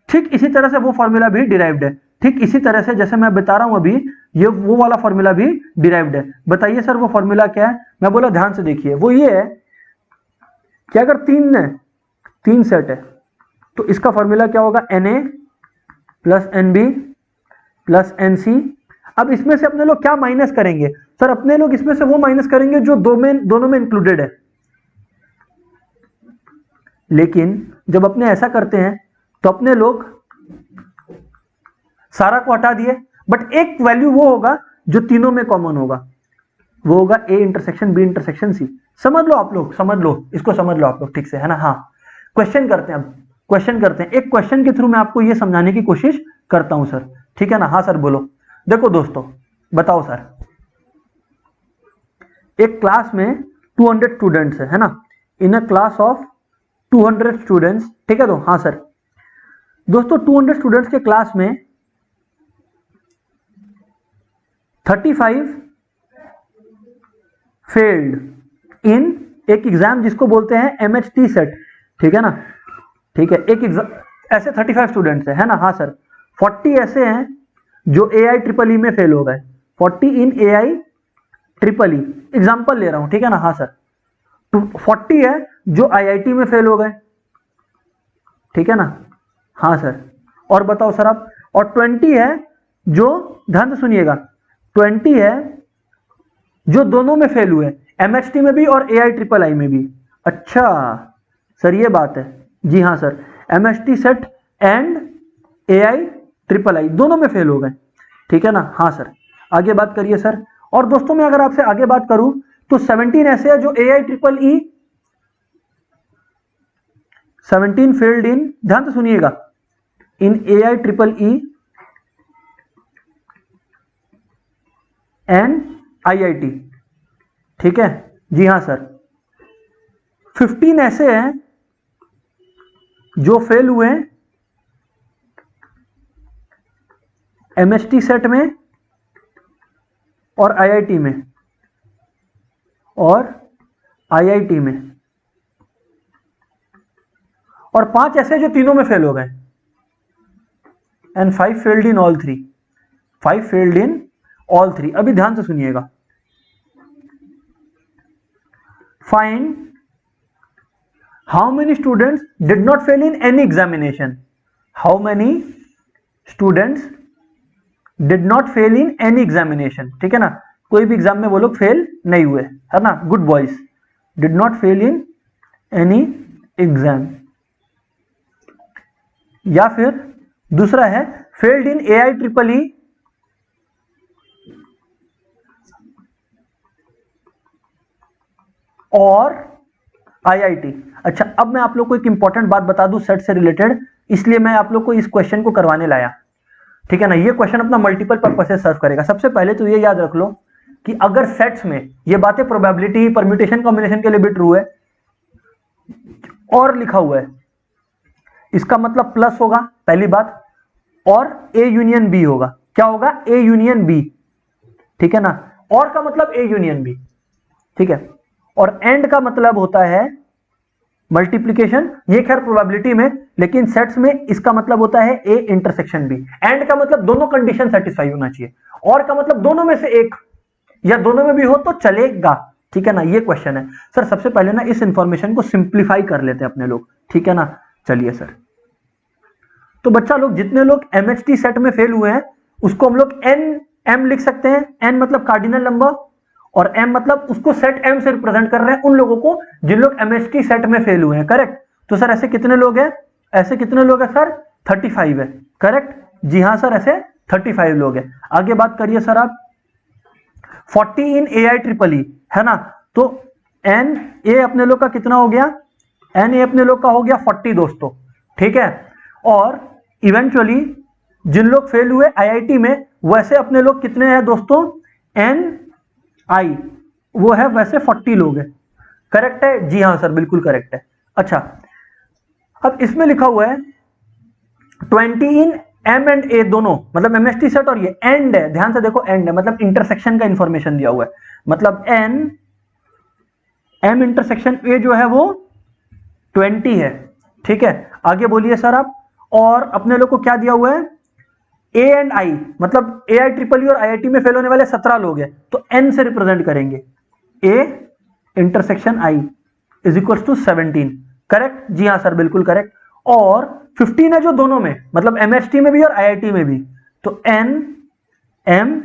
ठीक इसी तरह से वो फॉर्मूला भी डिराइव्ड है, ठीक इसी तरह से जैसे मैं बता रहा हूं अभी, ये वो वाला फॉर्मूला भी डिराइव्ड है। बताइए सर वो फॉर्मूला क्या है। मैं बोला ध्यान से देखिए, वो ये है कि अगर 3 सेट है तो इसका फॉर्मूला क्या होगा, n A plus n B plus n C. अब इसमें से अपने लोग क्या माइनस करेंगे सर, अपने लोग इसमें से वो माइनस करेंगे जो दोनों में इंक्लूडेड है। लेकिन जब अपने ऐसा करते हैं तो अपने लोग सारा को हटा दिए, बट एक वैल्यू वो होगा जो तीनों में कॉमन होगा, वो होगा A intersection B intersection C. समझ लो आप लोग, समझ लो इसको, समझ लो आप लोग ठीक से, है ना। हाँ, क्वेश्चन करते हैं, अब क्वेश्चन करते हैं। एक क्वेश्चन के थ्रू मैं आपको ये समझाने की कोशिश करता हूं सर, ठीक है ना। हाँ सर बोलो। देखो दोस्तों बताओ सर, एक क्लास में 200 स्टूडेंट्स है ना, इन अ क्लास ऑफ 200 स्टूडेंट्स, ठीक है। तो हाँ सर दोस्तों 200 स्टूडेंट्स के क्लास में 35 फेल्ड इन एक एग्जाम जिसको बोलते हैं एमएचटी सेट, ठीक है ना। ठीक है, एक एग्जाम ऐसे 35 स्टूडेंट्स है ना। हाँ सर 40 ऐसे हैं जो एआई ट्रिपल ई में फेल हो गए, 40 इन एआई ट्रिपल ई, एग्जाम्पल ले रहा हूं, ठीक है ना। हाँ सर, तो 40 है जो आईआईटी में फेल हो गए, ठीक है ना। हाँ सर, और बताओ सर आप, और 20 है जो, ध्यान से सुनिएगा, 20 है जो दोनों में फेल हुए, एमएचटी में भी और एआई ट्रिपल आई में भी। अच्छा सर ये बात है, जी हाँ sir, MHT set and AI triple I दोनों में फेल हो गए, ठीक है ना। हाँ सर, आगे बात करिए सर। और दोस्तों मैं अगर आपसे आगे बात करूं तो 17 ऐसे है जो AI triple E 17 failed in, ध्यान से सुनिएगा, in AI triple E and IIT, ठीक है। जी हाँ सर, 15 ऐसे हैं जो फेल हुए एमएचटी सेट में और आईआईटी में, और आईआईटी में, और 5 ऐसे जो तीनों में फेल हो गए, and 5 failed in all 3, 5 failed in all 3। अभी ध्यान से सुनिएगा, find how many students did not fail in any examination, how many students did not fail in any examination, ठीक है ना। कोई भी एग्जाम में वो लोग फेल नहीं हुए, है ना, good boys, did not fail in any exam. या फिर दूसरा है फेल्ड इन एआई ट्रिपल ई और आईआईटी। अच्छा, अब मैं आप लोग को एक इंपॉर्टेंट बात बता दूं सेट से रिलेटेड, इसलिए मैं आप लोग को इस क्वेश्चन को करवाने लाया, ठीक है ना। ये क्वेश्चन अपना मल्टीपल पर्पस से सर्व करेगा। सबसे पहले तो ये याद रख लो कि अगर सेट्स में ये बातें प्रोबेबिलिटी परम्यूटेशन कॉम्बिनेशन के लिए भी ट्रू है और लिखा हुआ है, इसका मतलब प्लस होगा पहली बात, और ए यूनियन बी होगा। क्या होगा, ए यूनियन बी, ठीक है ना। और का मतलब ए यूनियन बी, ठीक है। और एंड का मतलब होता है मल्टीप्लीकेशन, ये खैर प्रोबेबिलिटी में, लेकिन सेट्स में इसका मतलब होता है ए इंटरसेक्शन बी। एंड का मतलब दोनों कंडीशन सेटिस्फाई होना चाहिए, और का मतलब दोनों में से एक या दोनों में भी हो तो चलेगा, ठीक है ना। ये क्वेश्चन है सर। सबसे पहले ना इस इंफॉर्मेशन को सिंप्लीफाई कर लेते हैं अपने लोग, ठीक है ना। चलिए सर, तो बच्चा लोग जितने लोग एमएचटी सेट में फेल हुए हैं उसको हम लोग एम लिख सकते हैं। एन मतलब कार्डिनल नंबर, और एम मतलब उसको सेट एम से रिप्रेजेंट कर रहे हैं उन लोगों को जिन लोग एमएचटी सेट में फेल हुए हैं, करेक्ट। तो सर ऐसे कितने लोग हैं, ऐसे कितने लोग हैं सर, 35 है, करेक्ट। जी हाँ सर, ऐसे 35 लोग हैं। आगे बात करिए सर आप, 40 इन AI EEE है ना। तो एन ए अपने लोग का कितना हो गया, एन ए अपने लोग का हो गया 40 दोस्तों, ठीक है। और इवेंचुअली जिन लोग फेल हुए आईआईटी में वैसे अपने लोग कितने हैं दोस्तों, एन आई वो है वैसे 40 लोग हैं, करेक्ट है। जी हाँ सर, बिल्कुल करेक्ट है। अच्छा, अब इसमें लिखा हुआ है 20 इन एम एंड ए दोनों, मतलब एमएसटी सेट और ये एंड है, ध्यान से देखो एंड है, मतलब इंटरसेक्शन का इंफॉर्मेशन दिया हुआ है, मतलब एन एम इंटरसेक्शन ए जो है वो 20 है, ठीक है। आगे बोलिए सर आप। और अपने लोग को क्या दिया हुआ है, ए एंड आई, मतलब AI EEE और IIT में फेल होने वाले 17 लोग हैं, तो एन से रिप्रेजेंट करेंगे, A intersection I is equal to 17, correct. जी हाँ सर, बिल्कुल करेक्ट। और 15 है जो दोनों में, मतलब एमएचटी में भी और IIT में भी, तो एन एम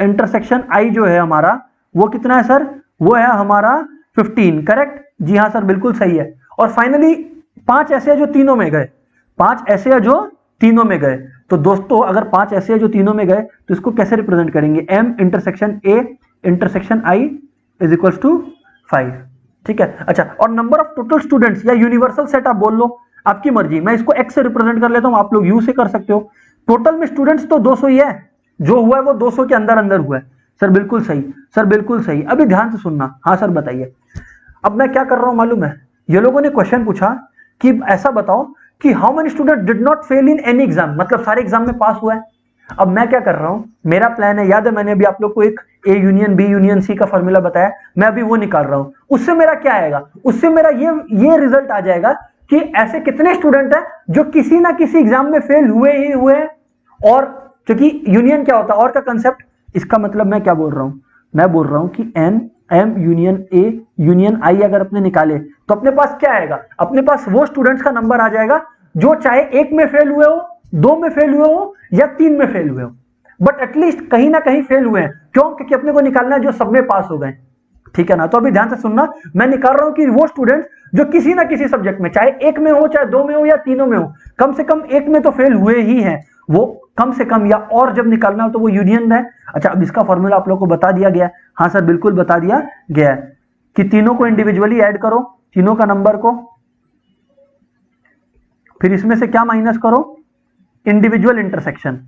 इंटरसेक्शन आई जो है हमारा वो कितना है सर, वो है हमारा 15, करेक्ट। जी हाँ सर, बिल्कुल सही है। और फाइनली 5 ऐसे हैं जो तीनों में गए, 5 ऐसे हैं जो तीनों में गए। तो दोस्तों अगर 5 ऐसे हैं जो तीनों में गए तो इसको कैसे रिप्रेजेंट करेंगे, M intersection A intersection I is equal to 5, ठीक है। अच्छा, और नंबर ऑफ टोटल स्टूडेंट्स या यूनिवर्सल सेट आप बोल लो, आपकी मर्जी। मैं इसको एक्स से रिप्रेजेंट कर लेता हूं, आप लोग यू से कर सकते हो। टोटल में स्टूडेंट्स तो 200 ही है, जो हुआ है वो 200 के अंदर अंदर हुआ है। सर बिल्कुल सही, सर बिल्कुल सही। अभी ध्यान से सुनना। हाँ सर बताइए। अब मैं क्या कर रहा हूं मालूम है, ये लोगों ने क्वेश्चन पूछा कि ऐसा बताओ कि how many student did not fail in any exam, मतलब सारे एग्जाम में पास हुआ है। अब मैं क्या कर रहा हूं, मेरा प्लान है, याद है मैंने अभी आप लोग को एक A union B union C का फॉर्मूला बताया, मैं अभी वो निकाल रहा हूं। उससे मेरा क्या आएगा, उससे मेरा ये रिजल्ट आ जाएगा कि ऐसे कितने स्टूडेंट हैं जो किसी ना किसी एग्जाम में फेल हुए ही हुए हैं। और क्योंकि यूनियन क्या होता है और का कंसेप्ट, इसका मतलब मैं क्या बोल रहा हूं, मैं बोल रहा हूं कि n M union A union I अगर अपने निकाले तो अपने पास क्या आएगा, अपने पास वो स्टूडेंट्स का नंबर आ जाएगा जो चाहे एक में फेल हुए हो, 2 में फेल हुए हो या 3 में फेल हुए हो, बट एटलीस्ट कहीं ना कहीं फेल हुए हैं। क्यों, क्योंकि अपने को निकालना है जो सब में पास हो गए, ठीक है ना। तो अभी ध्यान से सुनना, मैं निकाल रहा हूं कि वो स्टूडेंट जो किसी ना किसी सब्जेक्ट में, चाहे एक में हो, चाहे 2 में हो या तीनों में हो, कम से कम एक में तो फेल हुए ही हैं, वो कम से कम, या और जब निकालना हो तो वो यूनियन में है। अच्छा, अब इसका फॉर्मूला आप लोग को बता दिया गया है। हाँ सर, बिल्कुल बता दिया गया है कि तीनों को इंडिविजुअली ऐड करो, तीनों का नंबर को, फिर इसमें से क्या माइनस करो, इंडिविजुअल इंटरसेक्शन।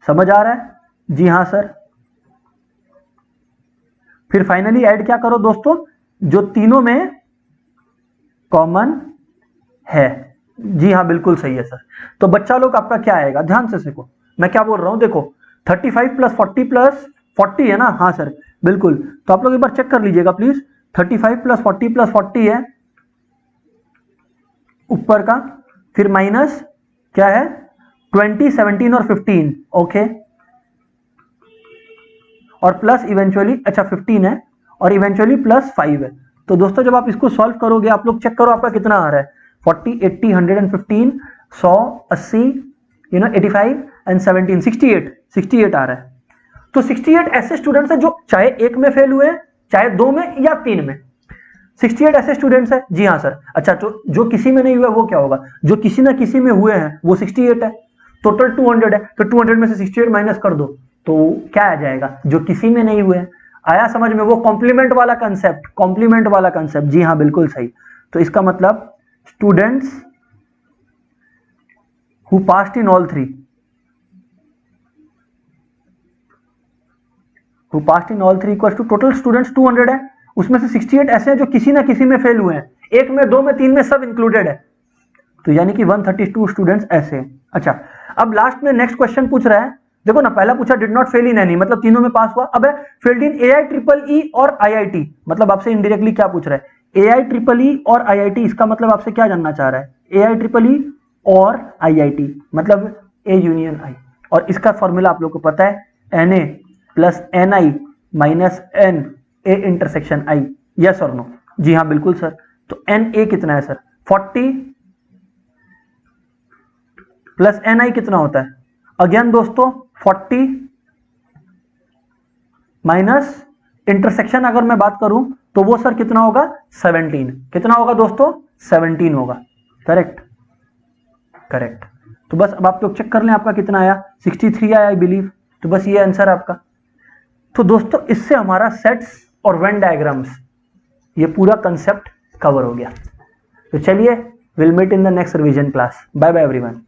समझ आ रहा है? जी हाँ सर। फिर फाइनली ऐड क्या करो दोस्तों, जो तीनों में कॉमन है। जी हाँ, बिल्कुल सही है सर। तो बच्चा लोग आपका क्या आएगा, ध्यान से सीखो मैं क्या बोल रहा हूं। देखो 35 प्लस 40 है ना। हाँ सर बिल्कुल। तो आप लोग एक बार चेक कर लीजिएगा प्लीज। 35 प्लस 40 है ऊपर का, फिर माइनस क्या है 20, 17 और 15, ओके, और प्लस इवेंचुअली, अच्छा 15 है और इवेंचुअली प्लस 5 है। तो दोस्तों जब आप इसको सॉल्व करोगे, आप लोग चेक करो आपका कितना आ रहा है, 40, 80, 115, 100, 80, 85 एंड 17, 68 आ रहा है। तो 68 ऐसे स्टूडेंट्स हैं जो चाहे एक में फेल हुए, चाहे 2 में या 3 में, 68 ऐसे स्टूडेंट्स हैं। जी हाँ सर। अच्छा, तो जो किसी में नहीं हुआ वो क्या होगा, जो किसी ना किसी में हुए हैं वो 68 है। टोटल 200 है, तो 200 में से 68 माइनस कर दो तो क्या आ जाएगा, जो किसी में नहीं हुए हैं। आया समझ में, वो कॉम्प्लीमेंट वाला कंसेप्ट, कॉम्प्लीमेंट वाला कंसेप्ट। जी हाँ बिल्कुल सही। तो इसका मतलब students who passed in all 3, who passed in all 3 equals to total students 200 है, उसमें से 68 ऐसे हैं जो किसी ना किसी में फेल हुए हैं, एक में, 2 में, 3 में, सब इंक्लूडेड है। तो यानी कि 132 स्टूडेंट्स ऐसे हैं। अच्छा, अब लास्ट में नेक्स्ट क्वेश्चन पूछ रहा है, देखो ना, पहला पूछा did not fail in any, मतलब तीनों में पास हुआ। अब है फेल्ड इन AI EEE और IIT, मतलब आपसे इनडायरेक्टली क्या पूछ रहा है, AIEEE और IIT, इसका मतलब आपसे क्या जानना चाह रहा है? AIEEE और IIT मतलब A यूनियन I, और इसका फॉर्मूला आप लोग को पता है, Na plus Ni minus N A intersection I, yes और नो? जी हाँ बिल्कुल सर। तो Na कितना है सर? 40 प्लस Ni कितना होता है? अगेन दोस्तों 40 माइनस इंटरसेक्शन अगर मैं बात करूं तो वो सर कितना होगा? 17। कितना होगा दोस्तों? 17 होगा। Correct, correct. तो बस अब आप लोग चेक कर लें आपका कितना आया, 63 आया आई बिलीव। तो बस ये आंसर आपका। तो दोस्तों इससे हमारा सेट्स और वेन डायग्राम्स ये पूरा कंसेप्ट कवर हो गया। तो चलिए, will meet in the next revision class. Bye bye everyone.